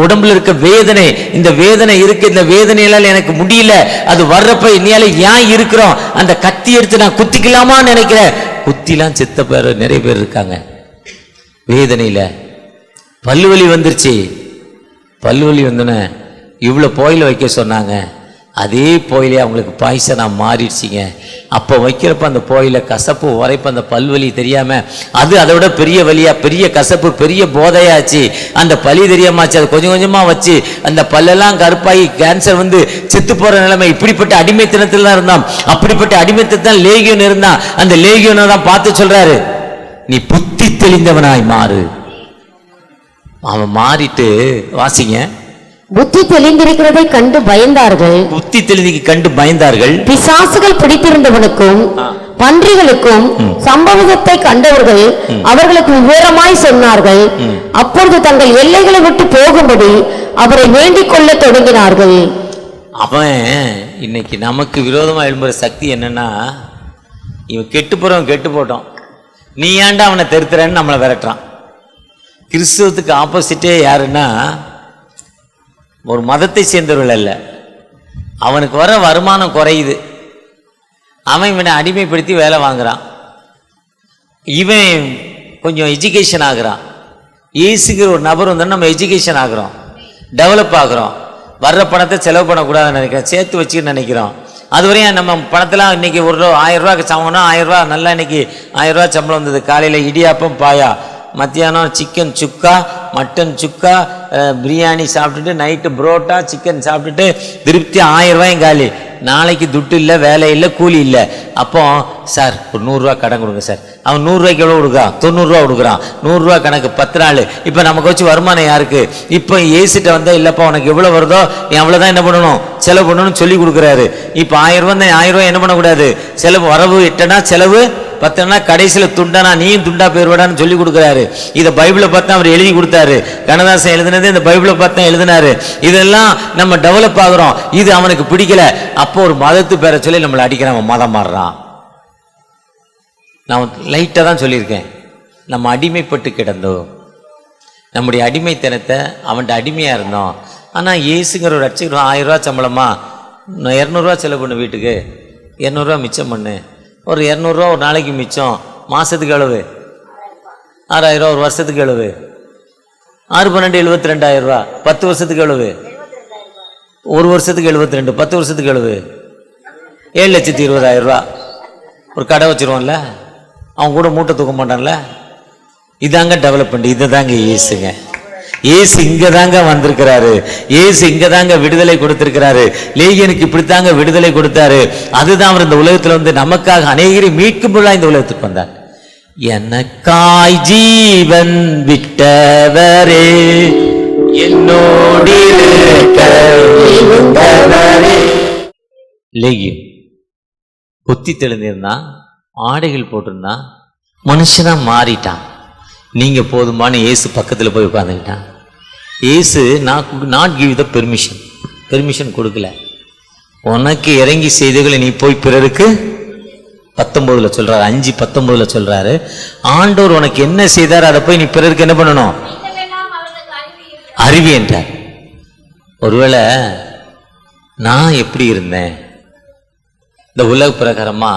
உடம்புல இருக்க வேதனை, இந்த வேதனை இருக்கு, இந்த வேதனையால எனக்கு முடியல, அது வர்றப்ப இன்னையால ஏன் இருக்கிறோம், அந்த கத்தி எடுத்து நான் குத்திக்கலாமான்னு நினைக்கிறேன். குத்திலாம் செத்த பேர் நிறைய பேர் இருக்காங்க. வேதனையில பல்வலி வந்துருச்சு, பல்வலி வந்தோன்னே இவ்வளோ போயில வைக்க சொன்னாங்க, அதே போயிலே அவங்களுக்கு பாய்சனாக மாறிடுச்சிங்க. அப்போ வைக்கிறப்ப அந்த போயில கசப்பு உரைப்ப அந்த பல்வலி தெரியாமல் அது அதை விட பெரிய வலியா, பெரிய கசப்பு, பெரிய போதையாச்சு. அந்த பலி தெரியாமாச்சு, அது கொஞ்சம் கொஞ்சமாக வச்சு அந்த பல்லெல்லாம் கருப்பாகி கேன்சர் வந்து செத்து போகிற நிலைமை. இப்படிப்பட்ட அடிமைத்தனத்தில் தான் இருந்தான். அப்படிப்பட்ட அடிமைத்தனத்தான் லேகியோன் இருந்தான். அந்த லேகியோனை தான் பார்த்து சொல்றாரு, நீ புத்தி தெளிந்தவனாய் மாறு. அவன் மாறிட்டு வாசிங்க, புத்தி தெளிந்திருக்கிறதை கண்டு பயந்தார்கள். புத்தி தெளிந்து கண்டு பயந்தார்கள். பிசாசுகள் பிடித்திருந்தவனுக்கும் பன்றிகளுக்கும் சம்பவத்தை கண்டவர்கள் அவர்களுக்கு விவரமாய் சொன்னார்கள். அப்பொழுது தங்கள் எல்லைகளை விட்டு போகும்படி அவரை வேண்டிக் கொள்ள தொடங்கினார்கள். அவன் இன்னைக்கு நமக்கு விரோதமா எழும்புற சக்தி என்னன்னா, இவன் கெட்டு போறவன் கெட்டு போட்டோம், நீ ஏன்டா அவனை தெருத்துறன்னு நம்மளை விரட்டுறான். கிறிஸ்துவத்துக்கு ஆப்போசிட்டே யாருன்னா, ஒரு மதத்தை சேர்ந்தவர்கள் அல்ல, அவனுக்கு வர வருமானம் குறையுது, அவன் இவனை அடிமைப்படுத்தி வேலை வாங்குறான், இவன் கொஞ்சம் எஜுகேஷன் ஆகுறான். ஏசுங்கிற ஒரு நபர் வந்து நம்ம எஜுகேஷன் ஆகுறோம், டெவலப் ஆகுறோம். வர்ற பணத்தை செலவு பண்ணக்கூடாதுன்னு நினைக்கிறோம், சேர்த்து வச்சுன்னு நினைக்கிறோம். அதுவரையும் நம்ம பணத்தெல்லாம் இன்னைக்கு ஒரு 1000 ரூபாய்க்கு சம்பளம்னா 1000 ரூபா, நல்லா இன்னைக்கு 1000 ரூபா சம்பளம் வந்தது. காலையில் இடியாப்பம் பாயா, மத்தியானம் சிக்கன் சுக்கா, மட்டன் சுக்கா, பிரியாணி சாப்பிட்டுட்டு, நைட்டு புரோட்டா சிக்கன் சாப்பிட்டுட்டு திருப்தி 1000 ரூபாயும் காலி. நாளைக்கு துட்டு இல்லை, வேலை இல்லை, கூலி இல்லை. அப்போ சார் ஒரு 100 ரூபா கடன் கொடுங்க சார். அவன் 100 ரூபாய்க்கு எவ்வளோ கொடுக்குறான், 90 ரூபா கொடுக்குறான். 100 ரூபா கணக்கு 10 நாள். இப்போ நமக்கு வச்சு வருமானம் யாருக்கு? இப்போ ஏசிட்ட வந்தால் இல்லைப்பா உனக்கு எவ்வளோ வருதோ நீ அவ்வளோதான் என்ன பண்ணணும், செலவு பண்ணணும்னு சொல்லி கொடுக்குறாரு. இப்போ 1000 ரூபா தான், 1000 ரூபா என்ன பண்ணக்கூடாது, செலவு வரவு 8னா செலவு 10னா கடைசியில் துண்டானா நீயும் துண்டா போயிருவாடான்னு சொல்லி கொடுக்குறாரு. இதை பைபிளை பார்த்து அவர் எழுதி கொடுத்தாரு. கண்ணதாசன் எழுதினது இந்த பைபிளை பார்த்து தான் எழுதினாரு. இதெல்லாம் நம்ம டெவலப் ஆகுறோம். இது அவனுக்கு பிடிக்கல. அப்போ ஒரு மதத்து பேரை சொல்லி நம்மளை அடிக்கிறான், மதம் மாறுறான். நான் லைட்டாக தான் சொல்லியிருக்கேன், நம்ம அடிமைப்பட்டு கிடந்தோம். நம்முடைய அடிமைத்தனத்தை அவன்கிட்ட அடிமையாக இருந்தோம். ஆனால் இயேசுங்கிற ஒரு ரட்சகர் 1000 ரூபா சம்பளமா, 200 ரூபா செலவு பண்ணு, வீட்டுக்கு 200 ரூபா மிச்சம் பண்ணு, ஒரு 200 ரூபா ஒரு நாளைக்கு மிச்சம், மாதத்துக்கு எவ்வளவு, 6000 ரூபா, ஒரு வருஷத்துக்கு எவ்வளவு, 6 12 72,000 ரூபா, 10 வருஷத்துக்கு எவ்வளவு, ஒரு வருஷத்துக்கு 72, 10 வருஷத்துக்கு எவ்வளவு, 7,20,000 ரூபா. ஒரு கடை வச்சிருவோம்ல, அவன் கூட மூட்டை தூக்க மாட்டான்ல. இதாங்க டெவலப்மெண்ட். இதை தாங்க இயேசுங்க. இயேசு இங்க தாங்க வந்திருக்கிறாரு. இயேசு இங்க தாங்க விடுதலை கொடுத்திருக்கிறாரு. லேகியனுக்கு இப்படித்தாங்க விடுதலை கொடுத்தாரு. அதுதான் அவர் இந்த உலகத்துல வந்து நமக்காக அநேகரை மீட்கும் பொருளா இந்த உலகத்துக்கு வந்தார். எனக்காய் ஜீவன் விட்டவரே, என்னோடு லேகியன் புத்தி தெளிந்திருந்தான், ஆடைகள் போட்டிருந்தான், மனுஷனா மாறிட்டான். நீங்க போதுமான இயேசு பக்கத்தில் போய் உட்காந்துக்கிட்டான். இயேசு நாட் கிவ் த பெர்மிஷன் கொடுக்கல. உனக்கு இறங்கி செய்திகளை நீ போய் பிறருக்கு 19 சொல்றாரு, 5:19 சொல்றாரு, ஆண்டவர் உனக்கு என்ன செய்தார் அதை போய் நீ பிறருக்கு என்ன பண்ணணும், அறிவி என்றார். ஒருவேளை நான் எப்படி இருந்தேன், இந்த உலக பிரகாரமா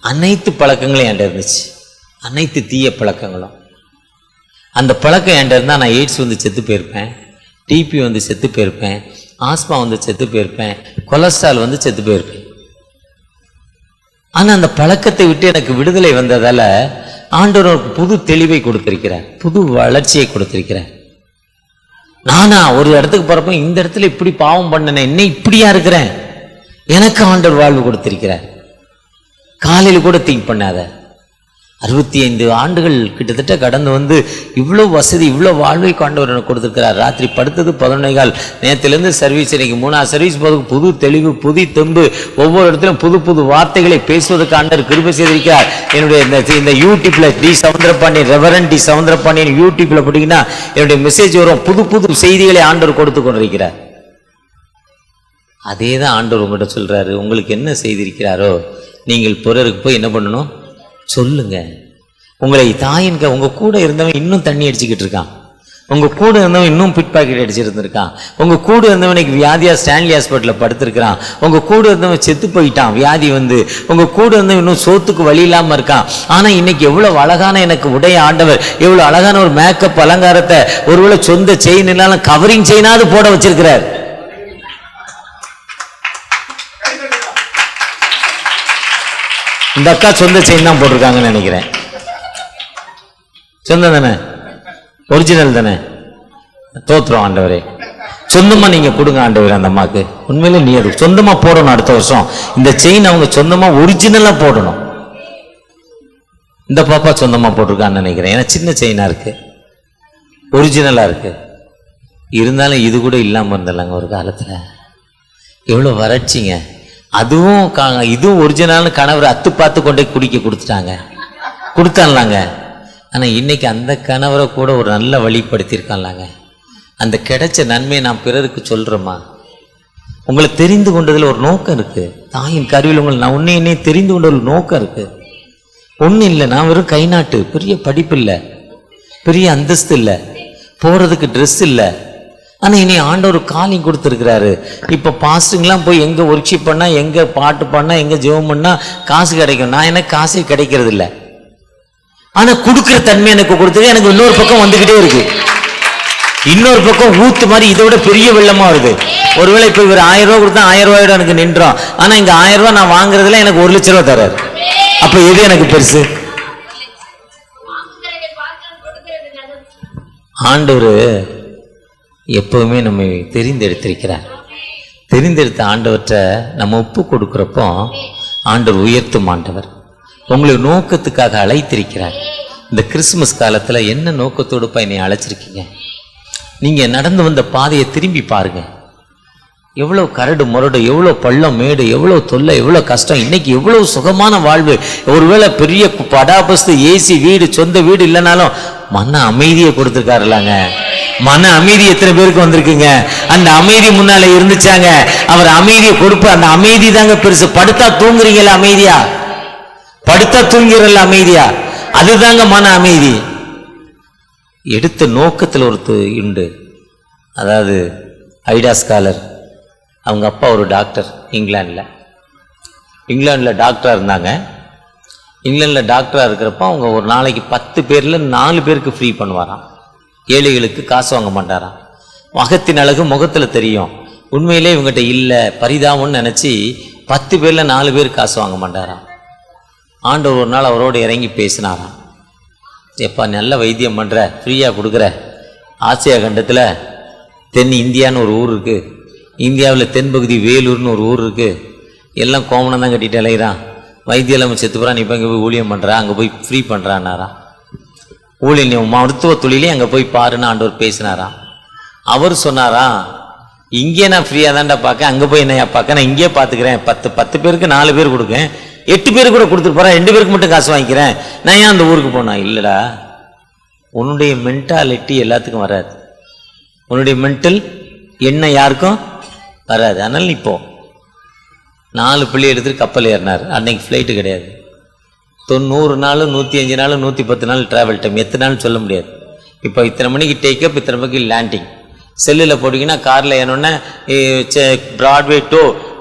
அனைத்து பழக்கங்களும் என்கிட்ட இருந்துச்சு, அனைத்து தீய பழக்கங்களும். அந்த பழக்கம் என்கிட்ட இருந்தால் நான் எய்ட்ஸ் வந்து செத்து போயிருப்பேன், டிபி வந்து செத்து போயிருப்பேன், ஆஸ்மா வந்து செத்து போயிருப்பேன், கொலஸ்ட்ரால் வந்து செத்து போயிருப்பேன். ஆனால் அந்த பழக்கத்தை விட்டு எனக்கு விடுதலை வந்ததால ஆண்டவர் ஒரு புது தெளிவை கொடுத்திருக்கிறார், புது வளர்ச்சியை கொடுத்திருக்கிறார். நானா ஒரு இடத்துக்கு போறப்ப இந்த இடத்துல இப்படி பாவம் பண்ணனே, என்ன இப்படியா இருக்கிறேன், எனக்கு ஆண்டவர் வாழ்வு கொடுத்திருக்கிறார். காலையில் கூட திங்க் பண்ணாத. 65 ஆண்டுகள் கிட்டத்தட்ட கடந்து வந்து இவ்வளோ வசதி, இவ்வளோ வாழ்வை ஆண்டவர் எனக்கு கொடுத்துருக்கிறார். ராத்திரி படுத்தது 11:15 நேரத்திலேருந்து சர்வீஸ், இன்னைக்கு 3ஆவது சர்வீஸ் போதுக்கு புது தெளிவு, புது தெம்பு, ஒவ்வொரு இடத்திலும் புது புது வார்த்தைகளை பேசுவதற்கு ஆண்டவர் கிருபை செய்திருக்கிறார். என்னுடைய இந்த யூடியூப்ல D Soundarapandian, reverend D Soundarapandian யூடியூப்ல போட்டீங்கன்னா என்னுடைய மெசேஜ் வரும். புது புது செய்திகளை ஆண்டவர் கொடுத்து கொண்டிருக்கிறார். அதே தான் ஆண்டவர் உங்கள்கிட்ட சொல்றாரு. உங்களுக்கு என்ன செய்திருக்கிறாரோ நீங்கள் பிறருக்கு போய் என்ன பண்ணணும் சொல்லுங்க. உங்களை உங்க கூட இருந்தவன் இன்னும் தண்ணி அடிச்சுக்கிட்டு இருக்கான். உங்க கூட இருந்தவன் இன்னும் பிட் பாக்கெட் அடிச்சிருந்திருக்கான். உங்க கூட இருந்தவனுக்கு வியாதியா ஸ்டான்லி ஹாஸ்பிட்டலில் படுத்திருக்கிறான். உங்க கூட இருந்தவன் செத்து போயிட்டான் வியாதி வந்து. உங்க கூட இருந்தவன் இன்னும் சோத்துக்கு வழி இல்லாம இருக்கான். ஆனா இன்னைக்கு எவ்வளவு அழகான எனக்கு உடைய ஆண்டவர், எவ்வளவு அழகான ஒரு மேக்கப் அலங்காரத்தை, ஒருவேளை சொந்த செயின் இல்லாலும் கவரிங் செயினாவது போட வச்சிருக்கிறார். இந்த அக்கா சொந்த செயின் தான் போட்டிருக்காங்கன்னு நினைக்கிறேன். சொந்தம் தானே, ஒரிஜினல் தானே. தோத்துறோம் ஆண்டவரே. சொந்தமா நீங்க கொடுங்க ஆண்டவரே அந்த அம்மாக்கு. உண்மையிலே நீ அது சொந்தமா போடணும். அடுத்த வருஷம் இந்த செயின் அவங்க சொந்தமா ஒரிஜினலா போடணும். இந்த பாப்பா சொந்தமா போட்டிருக்கான்னு நினைக்கிறேன். ஏன்னா சின்ன செயினா இருக்கு, ஒரிஜினலா இருக்கு. இருந்தாலும் இது கூட இல்லாம இருந்தலாங்க ஒரு காலத்துல. எவ்வளவு வறட்சிங்க. அதுவும் இதுவும் ஒரிஜினல்னு கணவர் அத்து பார்த்து கொண்டே குடிக்க கொடுத்தான்லாங்க. ஆனால் இன்னைக்கு அந்த கணவரை கூட ஒரு நல்ல வழிப்படுத்தியிருக்கான்லாங்க. அந்த கிடைச்ச நன்மையை நான் பிறருக்கு சொல்கிறோமா? உங்களை தெரிந்து கொண்டதில் ஒரு நோக்கம் இருக்குது. தாயின் கருவில் உங்களை நான் என்னையே தெரிந்து கொண்ட ஒரு நோக்கம் இருக்குது. ஒன்றும் இல்லை, நான் வெறும் கை நாட்டு, பெரிய படிப்பு இல்லை, பெரிய அந்தஸ்து இல்லை, போகிறதுக்கு ட்ரெஸ் இல்லை. ஆனால் இனி ஆண்டவர் காலிங் கொடுத்துருக்கிறாரு. இப்போ பாஸ்டிங்லாம் போய் எங்கே ஒர்க்ஷிப் பண்ணால், எங்கே பாட்டு பண்ணால், எங்கே ஜெபம் பண்ணால் காசு கிடைக்கும். நான் எனக்கு காசே கிடைக்கிறது இல்லை. ஆனால் கொடுக்குற தன்மை எனக்கு கொடுத்தது. எனக்கு இன்னொரு பக்கம் வந்துக்கிட்டே இருக்கு. இன்னொரு பக்கம் ஊத்து மாதிரி இதை விட பெரிய வெள்ளமாக வருது. ஒருவேளை இப்போ இவர் 1000 ரூபா கொடுத்தா 1000 ரூபாயோட எனக்கு நின்றோம். ஆனால் இங்கே 1000 ரூபா நான் வாங்குறதுல எனக்கு 1 லட்ச ரூபா தர்றாரு. அப்போ எது எனக்கு பெருசு? ஆண்டவர் எப்பவுமே நம்மை தெரிந்தெடுத்திருக்கிறார். தெரிந்தெடுத்த ஆண்டவற்றை நம்ம ஒப்பு கொடுக்குறப்போ ஆண்டவர் உயர்த்தும் ஆண்டவர். உங்களுடைய நோக்கத்துக்காக அழைத்திருக்கிறார். இந்த கிறிஸ்துமஸ் காலத்துல என்ன நோக்கத்தோடு என்னை அழைச்சிருக்கீங்க? நீங்க நடந்து வந்த பாதையை திரும்பி பாருங்க. எவ்வளவு கரடு முரடு, எவ்வளவு பள்ளம் மேடு, எவ்வளவு தொல்லை, எவ்வளவு கஷ்டம். இன்னைக்கு எவ்வளவு சுகமான வாழ்வு. ஒருவேளை பெரிய படாபஸ்து ஏசி வீடு, சொந்த வீடு இல்லைனாலும் மன அமைதியை கொடுத்துருக்காருலாங்க. மன அமைதி எத்தனை பேருக்கு வந்திருக்குங்க? அந்த அமைதி முன்னால இருந்துச்சாங்க. அவர் அமைதியை கொடுப்பு. அந்த அமைதி தாங்க பெருசு. படுத்தா தூங்குறீங்களா அமைதியா? படுத்தா தூங்குறல அமைதியா? அதுதாங்க மன அமைதி. எடுத்த நோக்கத்தில் ஒருத்தர் உண்டு. அதாவது ஐடா ஸ்காலர், அவங்க அப்பா ஒரு டாக்டர். இங்கிலாண்டில் டாக்டராக இருந்தாங்க. இங்கிலாண்டில் டாக்டராக இருக்கிறப்ப அவங்க ஒரு நாளைக்கு 10 பேரில் 4 பேருக்கு ஃப்ரீ பண்ணுவாராம். ஏழைகளுக்கு காசு வாங்க மாட்டாராம். முகத்தின் அழகு முகத்தில் தெரியும். உண்மையிலே இவங்ககிட்ட இல்லை, பரிதாபம்னு நினச்சி 10 பேரில் 4 பேர் காசு வாங்க மாட்டாராம். ஆண்டவர் ஒரு நாள் அவரோடு இறங்கி பேசினாராம். எப்பா நல்ல வைத்தியம் பண்ணுற, ஃப்ரீயாக கொடுக்குற, ஆசியா கண்டத்தில் தென் இந்தியான்னு ஒரு ஊர் இருக்குது. இந்தியாவில் தென்பகுதி வேலூர்னு ஒரு ஊர் இருக்குது. எல்லாம் கோமணம் தான் கட்டிட்டு அலைகிறான். வைத்தியம் இல்லாமல் செத்து போகிறான். இப்போ இங்கே போய் ஊழியம் பண்ணுறா, அங்கே போய் ஃப்ரீ பண்ணுறான்னாராம். ஊழியம் மருத்துவ தொழிலே அங்கே போய் பாருன்னு ஆண்டவர் பேசினாராம். அவர் சொன்னாராம், இங்கே நான் ஃப்ரீயாக தான்டா பார்க்க, அங்கே போய் என்ன பார்க்க, நான் இங்கே பார்த்துக்கிறேன். 10 பேருக்கு 4 பேர் கொடுக்கேன், 8 பேருக்கு கூட கொடுத்துட்டு போகிறேன், 2 பேருக்கு மட்டும் காசு வாங்கிக்கிறேன், நான் ஏன் அந்த ஊருக்கு போனா? இல்லைடா, உன்னுடைய மென்டாலிட்டி எல்லாத்துக்கும் வராது. உன்னுடைய மென்டல் என்ன யாருக்கும் வராது. அதனால் இப்போ 4 பிள்ளை எடுத்துட்டு கப்பல் ஏறினார். அன்னைக்கு ஃப்ளைட்டு கிடையாது. 90 நாள், 105 நாள், 110 நாள் ட்ராவல் டைம். எத்தனை நாள் சொல்ல முடியாது. இப்போ இத்தனை மணிக்கு டேக்கப், இத்தனை மணிக்கு லேண்டிங். செல்லில் போட்டிங்கன்னா காரில் ஏன்னொன்னே பிராட்வே டு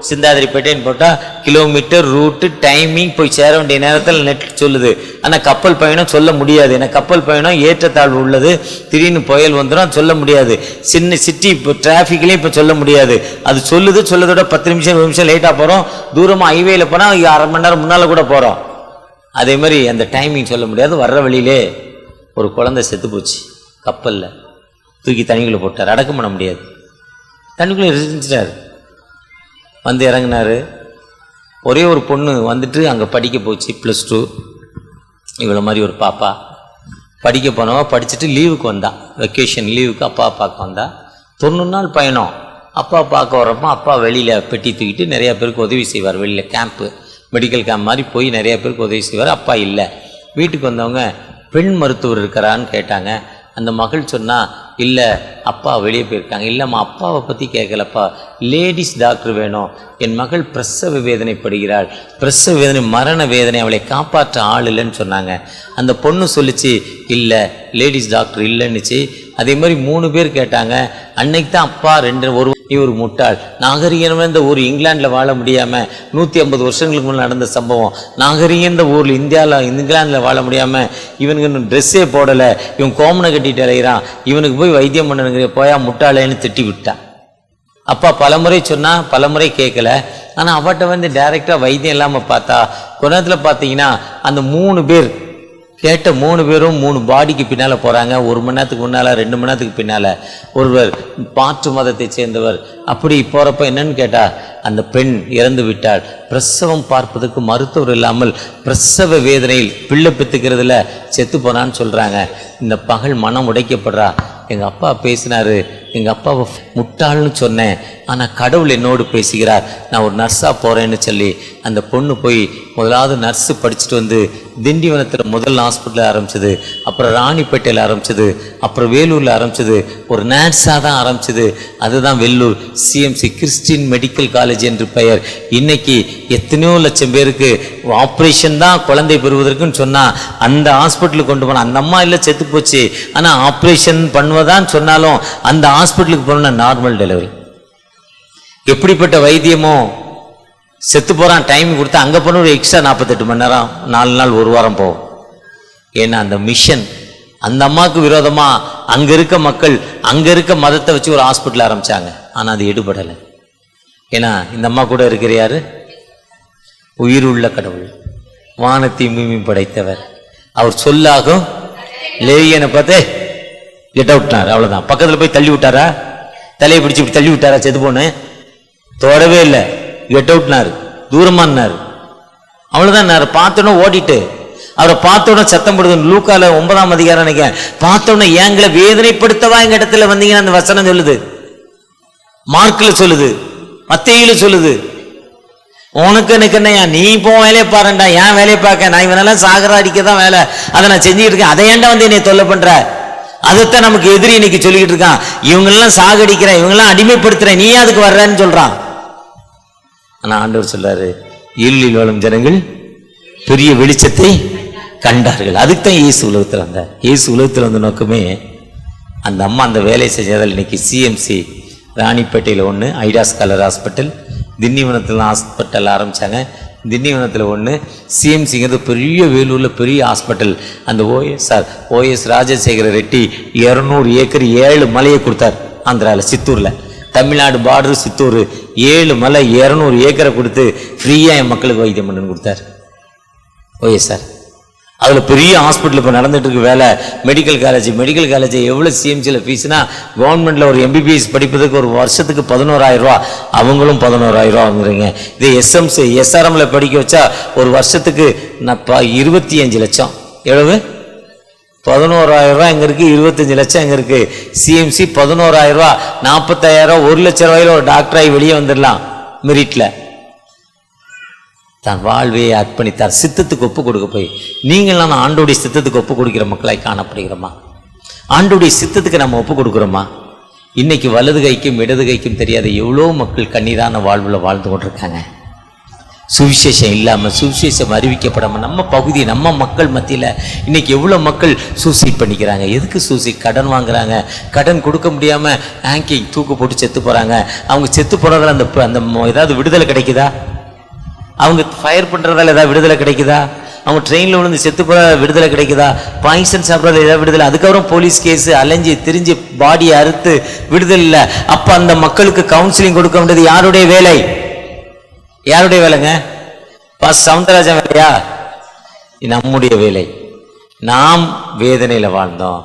சிந்தாதிரிப்பேட்டைன்னு போட்டால் கிலோமீட்டர், ரூட்டு, டைமிங், போய் சேர வேண்டிய நேரத்தில் நெட் சொல்லுது. ஆனால் கப்பல் பயணம் சொல்ல முடியாது. ஏன்னா கப்பல் பயணம் ஏற்றத்தாழ்வு உள்ளது. திடீர்னு புயல் வந்துடும், சொல்ல முடியாது. சின்ன சிட்டி இப்போ டிராஃபிக்லேயும் இப்போ சொல்ல முடியாது. அது சொல்லதோட 10 நிமிஷம் 20 நிமிஷம் லேட்டாக போகிறோம். தூரமாக ஹைவேயில் போனால் 1/2 மணி நேரம் முன்னால் கூட போகிறோம். அதே மாதிரி அந்த டைமிங் சொல்ல முடியாது. வர்ற வழியிலே ஒரு குழந்தை செத்து போச்சு. கப்பலில் தூக்கி தண்ணிக்குள்ளே போட்டார். அடக்கம் பண்ண முடியாது. தண்ணிக்குள்ளே இருந்துட்டார். வந்து இறங்கினார். ஒரே ஒரு பொண்ணு வந்துட்டு அங்கே படிக்க போச்சு, +2. இவ்வளோ மாதிரி ஒரு பாப்பா படிக்க போனவ படிச்சுட்டு லீவுக்கு வந்தா, வெக்கேஷன் லீவுக்கு அப்பா பார்க்க வந்தா. 90 நாள் பயணம். அப்பா பார்க்க வரப்போ அப்பா வெளியில் பெட்டி தூக்கிட்டு நிறையா பேருக்கு உதவி செய்வார். வெளியில் கேம்ப்பு, மெடிக்கல் கேம்ப் மாதிரி போய் நிறையா பேருக்கு உதவி செய்வார். அப்பா இல்லை. வீட்டுக்கு வந்தவங்க பெண் மருத்துவர் இருக்கிறான்னு கேட்டாங்க. அந்த மகள் சொன்னால், இல்லை அப்பா வெளியே போயிருக்காங்க. இல்லைம்மா, அப்பாவை பற்றி கேட்கலப்பா, லேடிஸ் டாக்டர் வேணும், என் மகள் பிரசவ வேதனைப்படுகிறாள், பிரசவ வேதனை மரண வேதனை, அவளை காப்பாற்ற ஆள் இல்லைன்னு சொன்னாங்க. அந்த பொண்ணு சொல்லிச்சு, இல்லை லேடிஸ் டாக்டர் இல்லைன்னுச்சு. அதே மாதிரி 3 பேர் கேட்டாங்க. அன்னைக்கு தான் அப்பா ஒரு நீ ஒரு முட்டாள், நாகரிகம் இந்த ஊர் இங்கிலாண்டில் வாழ முடியாமல் 150 வருஷங்களுக்கு முன்னே நடந்த சம்பவம், நாகரிகம் இந்த ஊரில் இங்கிலாந்தில் வாழ முடியாமல் இவனுக்கு இன்னும் ட்ரெஸ்ஸே போடலை, இவன் கோமனை கட்டிட்டு அலைகிறான், இவனுக்கு போய் வைத்தியம் பண்ணணுங்கிற போயா முட்டாளேன்னு திட்டி விட்டான். அப்பா பலமுறை சொன்னால் பலமுறை கேட்கல. ஆனால் அவட்ட டைரெக்டாக வைத்தியம் இல்லாமல் பார்த்தா கொஞ்ச நேரத்தில் பார்த்தீங்கன்னா அந்த 3 பேர் கேட்ட 3 பேரும் 3 பாடிக்கு பின்னால் போகிறாங்க. 1 மணி நேரத்துக்கு முன்னால், 2 மணி நேரத்துக்கு பின்னால் ஒருவர் மாற்று மதத்தை சேர்ந்தவர். அப்படி போகிறப்ப என்னன்னு கேட்டால், அந்த பெண் இறந்து விட்டாள். பிரசவம் பார்ப்பதற்கு மருத்துவர் இல்லாமல் பிரசவ வேதனையில் பிள்ளை பெற்றுக்கிறதுல செத்து போனான்னு சொல்கிறாங்க. இந்த பகல் மனம் உடைக்கப்படுறா. எங்கள் அப்பா பேசினார், எங்கள் அப்பாவை முட்டாள்னு சொன்னேன், ஆனால் கடவுள் என்னோடு பேசுகிறார், நான் ஒரு நர்ஸாக போகிறேன்னு சொல்லி அந்த பொண்ணு போய் முதலாவது நர்ஸு படிச்சுட்டு வந்து திண்டிவனத்தில் முதல் ஹாஸ்பிட்டலில் ஆரம்பிச்சது, அப்புறம் ராணிப்பேட்டையில் ஆரம்பிச்சது, அப்புறம் வேலூரில் ஆரம்பிச்சது, ஒரு நர்ஸாக தான் ஆரம்பிச்சது. அதுதான் Vellore CMC Christian medical college என்று பெயர். இன்னைக்கு எத்தனையோ லட்சம் பேருக்கு ஆப்ரேஷன் தான் குழந்தை பெறுவதற்குன்னு சொன்னால் அந்த ஹாஸ்பிட்டலுக்கு கொண்டு போனால் அந்த அம்மா இல்லை செத்து போச்சு, ஆனால் ஆப்ரேஷன் பண்ணுவதான்னு சொன்னாலும் அந்த ஹாஸ்பிட்டலுக்கு போனா நார்மல் டெலிவரி. எப்படிப்பட்ட வைத்தியமோ, செத்து போகிறான் டைம் கொடுத்தா அங்கே போன ஒரு எக்ஸ்ட்ரா 48 மணி நேரம், 4 நாள் 1 வாரம் போகும். ஏன்னா அந்த மிஷன் அந்த அம்மாவுக்கு விரோதமாக அங்கே இருக்க மக்கள் அங்கே இருக்க மதத்தை வச்சு ஒரு ஹாஸ்பிட்டல் ஆரம்பித்தாங்க. ஆனால் அது எடுபடலை. ஏன்னா இந்த அம்மா கூட இருக்கிற யாரு? உயிர் உள்ள கடவுள், வானத்தையும் பூமியும் படைத்தவர். அவர் சொல்லாகும் லேவியனை பார்த்து கெட் அவுட்னார், அவ்வளோதான். பக்கத்தில் போய் தள்ளி விட்டாரா? தலையை பிடிச்சி இப்படி தள்ளி விட்டாரா? செத்து போன்னு தொடவே இல்லை, கெட் அவுட்னாரு, தூரமானார், அவ்வளோதான். பார்த்தோன்னே ஓடிட்டு அவரை பார்த்தோன்னே சத்தம் போடுது. லூக்கால 9ஆம் அதிகாரம் நினைக்கிறேன். பார்த்தோன்னே எங்களை வேதனைப்படுத்தவா எங்க இடத்துல வந்தீங்கன்னு அந்த வசனம் சொல்லுது. மார்க்கில் சொல்லுது, மத்தேயில சொல்லுது. உனக்கு எனக்கு என்னையா, நீ இப்போ வேலையை பாருண்டா, ஏன் வேலையை பார்க்க, நான் இவனெல்லாம் சாகரா அடிக்க தான் வேலை, அதை நான் செஞ்சுக்கிட்டு இருக்கேன், அதை ஏன்டா வந்து என்னை தொல்லை பண்ற? அதைத்தான் நமக்கு எதிரி இன்னைக்கு சொல்லிக்கிட்டு இருக்கான். இவங்கெல்லாம் சாகடிக்கிறேன், இவங்கெல்லாம் அடிமைப்படுத்துறேன், நீ அதுக்கு வர்றன்னு சொல்றான். ஆனா ஆண்டவர் சொல்றாரு, இருளில் வாழும் ஜனங்கள் பெரிய வெளிச்சத்தை கண்டார்கள். அதுக்கு தான் இயேசு உலகத்தில் வந்தார். இயேசு உலகத்தில் வந்த நோக்கமே அந்த அம்மா அந்த வேலை செஞ்சதால் இன்னைக்கு சிஎம்சி ராணிப்பேட்டையில் 1, ஐடாஸ் கலர் ஹாஸ்பிட்டல், திண்டிவனத்தில் ஹாஸ்பிட்டல் ஆரம்பித்தாங்க. திண்டிவனத்தில் 1, சிஎம்சிங்கிறது பெரிய வேலூரில் பெரிய ஹாஸ்பிட்டல். அந்த ஓஎஸ் ராஜசேகர ரெட்டி 200 ஏக்கர் 7 மலையை கொடுத்தார். ஆந்திராவில் சித்தூரில், தமிழ்நாடு பார்டர் சித்தூர் 7 மலை 200 ஏக்கரை கொடுத்து ஃப்ரீயாக என் மக்களுக்கு வைத்தியம் பண்ணுன்னு கொடுத்தார் ஓஎஸ் சார். அதில் பெரிய ஹாஸ்பிட்டல் இப்போ நடந்துட்டு இருக்கு வேலை. மெடிக்கல் காலேஜ் எவ்வளோ சிஎம்சியில் ஃபீஸ்னா, கவர்மெண்ட்டில் ஒரு எம்பிபிஎஸ் படிப்பதற்கு ஒரு வருஷத்துக்கு 11,000 ரூபா, அவங்களும் 11,000 ரூபா வாங்குறீங்க. இதே எஸ்ஆர்எம்ல படிக்க வச்சா ஒரு வருஷத்துக்கு 25 லட்சம். எவ்வளவு? 11,000 ரூபா எங்கே இருக்குது, 25 லட்சம் எங்கே இருக்குது. சிஎம்சி 11,000 ரூபா, 45,000 ரூபா, 1 லட்சம் ரூபாயில் ஒரு டாக்டராகி வெளியே வந்துடலாம் மெரிட்டில். தான் வாழ்வையை அர்ப்பணித்தார், சித்தத்துக்கு ஒப்பு கொடுக்க போய். நீங்களாம் ஆண்டோடைய சித்தத்துக்கு ஒப்பு கொடுக்கிற மக்களாய் காணப்படுகிறோமா? ஆண்டோடைய சித்தத்துக்கு நம்ம ஒப்பு கொடுக்குறோமா? இன்னைக்கு வலது கைக்கும் இடது கைக்கும் தெரியாத எவ்வளோ மக்கள் கண்ணீரான வாழ்வில் வாழ்ந்து கொண்டிருக்காங்க. சுவிசேஷம் இல்லாமல், சுவிசேஷம் அறிவிக்கப்படாமல் நம்ம பகுதி நம்ம மக்கள் மத்தியில் இன்னைக்கு எவ்வளோ மக்கள் சூசைட் பண்ணிக்கிறாங்க. எதுக்கு சூசைட்? கடன் வாங்குறாங்க, கடன் கொடுக்க முடியாமல் ஹேங்கிங் தூக்கு போட்டு செத்து போகிறாங்க. அவங்க செத்து போகிறதால அந்த ஏதாவது விடுதலை கிடைக்குதா? அவங்க ஃபயர் பண்ணுறதால ஏதாவது விடுதலை கிடைக்குதா? அவங்க ட்ரெயினில் விழுந்து செத்து போகிற விடுதலை கிடைக்குதா? பாய்சன் சாப்பிட்றதுல ஏதாவது விடுதலை? அதுக்கப்புறம் போலீஸ் கேஸு அலைஞ்சி திரிஞ்சு பாடியை அறுத்து விடுதலை இல்லை. அப்போ அந்த மக்களுக்கு கவுன்சிலிங் கொடுக்க வேண்டியது யாருடைய வேலை? யாருடைய வேலைங்க? சவுந்தரராஜன் வேலையா? நம்முடைய வேலை. நாம் வேதனையில் வாழ்ந்தோம்.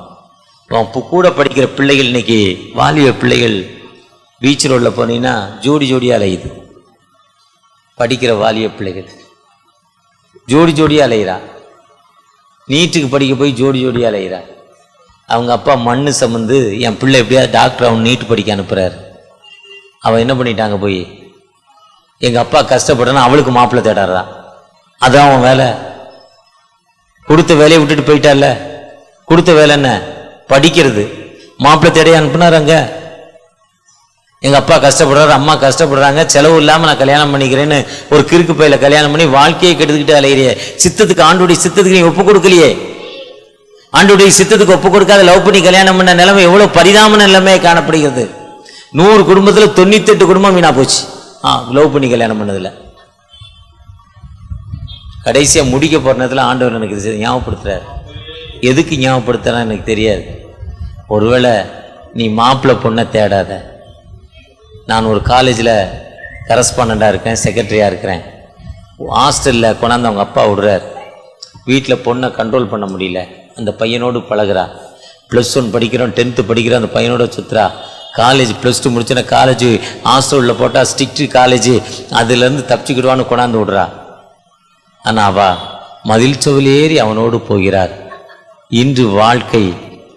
கூட படிக்கிற பிள்ளைகள் இன்னைக்கு வாலிப பிள்ளைகள் பீச் ரோடில் போனீங்கன்னா ஜோடியாக அலையுது. படிக்கிற வாலிய பிள்ளைகள் ஜோடி ஜோடியாக அலைகிறா. நீட்டுக்கு படிக்க போய் ஜோடி ஜோடியாக அலைகிறா. அவங்க அப்பா மண்ணு சமந்து என் பிள்ளை எப்படியாவது டாக்டர் அவன் நீட்டு படிக்க அனுப்புகிறார். அவன் என்ன பண்ணிட்டாங்க, போய் எங்கள் அப்பா கஷ்டப்பட்டனா அவளுக்கு மாப்பிள்ளை தேடாறா. அதான் அவன் வேலை. கொடுத்த வேலையை விட்டுட்டு போயிட்டால. கொடுத்த வேலை என்ன, படிக்கிறது. மாப்பிள்ளை தேடைய அனுப்புனாராங்க. எங்கள் அப்பா கஷ்டப்படுறாரு, அம்மா கஷ்டப்படுறாங்க, செலவு இல்லாமல் நான் கல்யாணம் பண்ணிக்கிறேன்னு ஒரு கிறுக்கு பையில கல்யாணம் பண்ணி வாழ்க்கையை கெடுத்துக்கிட்டு அலையிறியே. சித்தத்துக்கு, ஆண்டுடைய சித்தத்துக்கு நீ ஒப்பு கொடுக்கலையே. ஆண்டுடைய சித்தத்துக்கு ஒப்பு கொடுக்காத லவ் பண்ணி கல்யாணம் பண்ண நிலைமை எவ்வளோ பரிதாப நிலைமை காணப்படுகிறது. 100 குடும்பத்தில் 98 குடும்பம் வீணா போச்சு லவ் பண்ணி கல்யாணம் பண்ணதில்லை. கடைசியாக முடிக்க போகிற நேரத்தில் ஆண்டவர் எனக்கு இது ஞாபகப்படுத்துறாரு. எதுக்கு ஞாபகப்படுத்துறான்னு எனக்கு தெரியாது. ஒருவேளை நீ மாப்பிள்ளை பொண்ணை தேடாத. நான் ஒரு காலேஜில் கரஸ்பாண்டாக இருக்கேன், செக்ரட்டரியாக இருக்கிறேன். ஹாஸ்டலில் கொண்டாந்து அவங்க அப்பா விடுறார். வீட்டில் பொண்ணை கண்ட்ரோல் பண்ண முடியல. அந்த பையனோடு பழகிறா. +1 படிக்கிறோம், 10th படிக்கிறோம், அந்த பையனோட சுற்றுறா. காலேஜ் +2 முடிச்சுன்னா காலேஜ் ஹாஸ்டலில் போட்டால் ஸ்ட்ரிக்ட் காலேஜ், அதுலேருந்து தப்பிச்சுக்கிடுவான்னு கொண்டாந்து விடுறா. ஆனால் அவா மதில் சுவல் ஏறி அவனோடு போகிறார். இன்று வாழ்க்கை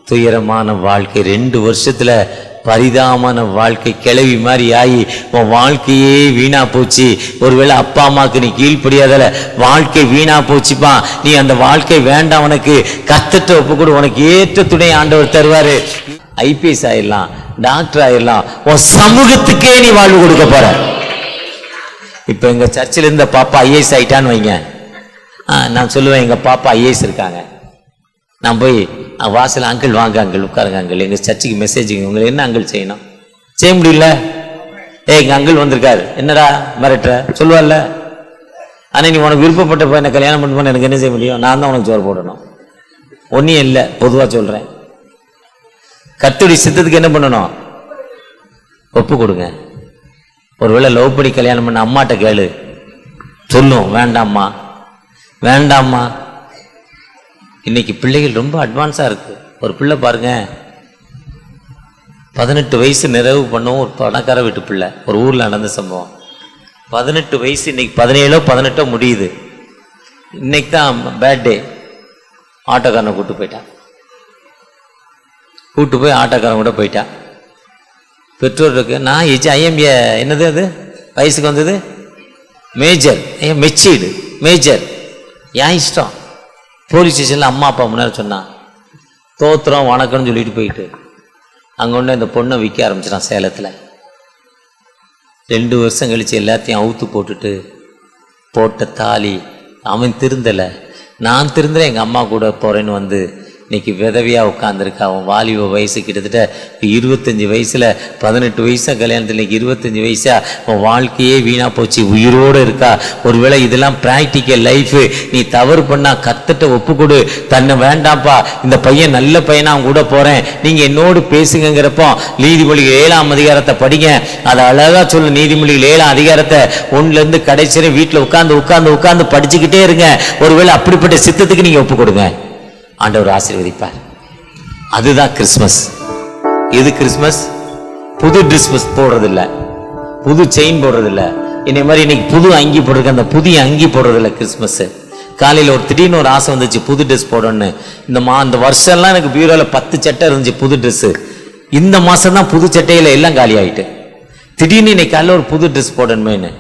துயரமான வாழ்க்கை. 2 வருஷத்தில் பரிதாபமான வாழ்க்கை. கிளவி மாதிரி ஆகி உன் வாழ்க்கையே வீணா போச்சு. ஒருவேளை அப்பா அம்மாவுக்கு நீ கீழ்ப்படியாதல வாழ்க்கை வீணா போச்சுப்பா. நீ அந்த வாழ்க்கை வேண்டாம், உனக்கு கத்தட்ட ஒப்பு கொடு, உனக்கு ஏற்ற துணை ஆண்டவர் தருவாரு. ஐபிஎஸ் ஆயிடலாம், டாக்டர் ஆயிடலாம், உன் சமூகத்துக்கே நீ வாழ்வு கொடுக்க போற. இப்போ எங்க சர்ச்சில் இருந்த பாப்பா ஐஏஎஸ் ஆயிட்டான்னு வைங்க. நான் சொல்லுவேன், எங்க பாப்பா ஐஏஎஸ் இருக்காங்க. நான் போய் வாசல், அங்கிள் வாங்க, அங்கிள் உட்காருங்க, அங்கிள் எங்கள் சர்ச்சுக்கு மெசேஜுங்க, உங்களை என்ன அங்கிள் செய்யணும்? செய்ய முடியல. எங்கள் அங்கிள் வந்திருக்காரு, என்னடா மிரட்டுற சொல்லுவார்ல. ஆனால் நீ உனக்கு விருப்பப்பட்ட பையனை கல்யாணம் பண்ண எனக்கு என்ன செய்ய முடியும்? நான் தான் உனக்கு சோறு போடணும். ஒன்றும் இல்லை, பொதுவாக சொல்கிறேன். கர்த்தருடைய சித்தத்துக்கு என்ன பண்ணணும்? ஒப்பு கொடுங்க. ஒருவேளை லவ் பண்ணி கல்யாணம் பண்ண அம்மாட்ட கேளு, சொல்லும் வேண்டாம்மா வேண்டாம்மா. இன்னைக்கு பிள்ளைகள் ரொம்ப அட்வான்ஸாக இருக்குது. ஒரு பிள்ளை பாருங்க, 18 வயசு நிறைவு பண்ணவும் ஒரு பணக்கார வீட்டு பிள்ளை, ஒரு ஊரில் நடந்த சம்பவம். 18 வயசு, இன்னைக்கு 17 18 முடியுது. இன்னைக்கு தான் பேர்த்டே. ஆட்டோக்காரனை கூப்பிட்டு போயிட்டான். கூப்பிட்டு போய் ஆட்டோக்காரன் கூட போயிட்டான். பெற்றோருக்கு நான் ஐஎம்பிஏ என்னது அது வயசுக்கு வந்தது மேஜர், மெச்சீடு மேஜர், ஏன் இஷ்டம். போலீஸ் ஸ்டேஷனில் அம்மா அப்பா முன்னாடி சொன்னான், தோத்திரம் வணக்கம்னு சொல்லிட்டு போயிட்டு அங்கே ஒன்று இந்த பொண்ணை விற்க ஆரம்பிச்சிடான் சேலத்தில். 2 வருஷம் கழித்து எல்லாத்தையும் அவுத்து போட்டுட்டு போட்ட தாலி. அவன் திருந்தலை, நான் திருந்துறேன், எங்கள் அம்மா கூட போகிறேன்னு வந்து இன்னைக்கு விதவியாக உட்காந்துருக்கா. அவன் வாலிப வயசு கிட்டத்தட்ட 25 வயசில் 18 வயசாக கல்யாணத்தில் இன்னைக்கு 25 வயசா. அவன் வாழ்க்கையே வீணாக போச்சு, உயிரோடு இருக்கா. ஒருவேளை இதெல்லாம் ப்ராக்டிக்கல் லைஃபு. நீ தவறு பண்ணால் கர்த்தர்ட்ட ஒப்பு கொடு. தன்னை வேண்டாம்ப்பா, இந்த பையன் நல்ல பையனா அவன் கூட போகிறேன், நீங்கள் என்னோடு பேசுங்கிறப்போ நீதிமொழிகள் 7ஆம் அதிகாரத்தை படிங்க. அதை அழகாக சொல்லு. நீதிமொழிகள் 7ஆம் அதிகாரத்தை 1லேருந்து கடைசி வரை வீட்டில் உட்காந்து உட்காந்து உட்காந்து படிச்சுக்கிட்டே இருங்க. ஒருவேளை அப்படிப்பட்ட சித்தத்துக்கு நீங்கள் ஒப்பு கொடுங்க, ஆண்டவர் ஆசீர்வதிப்பார். அதுதான் கிறிஸ்மஸ். எது கிறிஸ்மஸ்? புது ட்ரெஸ் போடுறதில்ல, புது செயின் போடுறதில்ல, என்னை மாதிரி இன்னைக்கு புது அங்கி போடுறதுக்கு அந்த புதிய அங்கி போடுறதில்ல கிறிஸ்மஸ். காலையில் ஒரு திடீர்னு ஒரு ஆசை வந்துச்சு புது ட்ரெஸ் போடணும்னு. இந்த வருஷம்லாம் எனக்கு பீரோவில் 10 சட்டை இருந்துச்சு புது ட்ரெஸ்ஸு. இந்த மாதம் தான் புது சட்டையில் எல்லாம் காலி ஆகிட்டு. திடீர்னு இன்னைக்கு காலையில் ஒரு புது ட்ரெஸ் போடணுமேனு.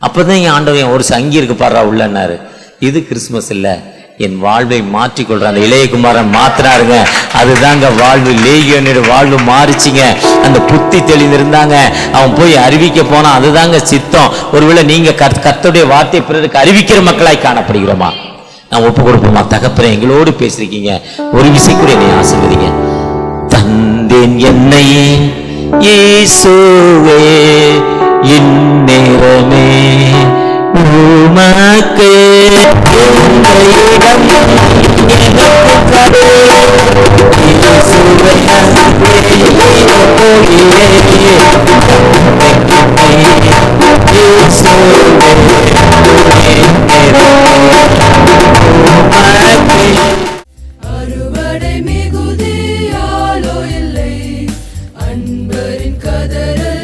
அப்போ தான் என் ஆண்டவன் ஒரு அங்கி இருக்கு பாடுறா உள்ளன்னாரு. இது கிறிஸ்மஸ் இல்லை, என் வாழ்வை மாற்றிக்கொள்ற அந்த இளையகுமாரன் மாத்தினாருங்க. அதுதாங்க வாழ்வு. லேகியோனோட வாழ்வு மாறிச்சிங்க. அந்த புத்தி தெளிந்திருந்தாங்க, அவன் போய் அறிவிக்க போனா. அதுதாங்க சித்தம். ஒருவேளை நீங்க கர்த்தருடைய வார்த்தை பிறருக்கு அறிவிக்கிற மக்களாய் காணப்படுகிறோமா? நான் ஒப்பு கொடுப்போமா? தகப்பனே, எங்களோடு பேசிருக்கீங்க, ஒரு விஷயம் கூட என்னை ஆசீர்வதிங்க. தந்தேன் என்னை இயேசுவே இந்நேரமே உமக்கே அறுவடை மிகுதியாலோ இல்லை, அன்பரின் கதறல்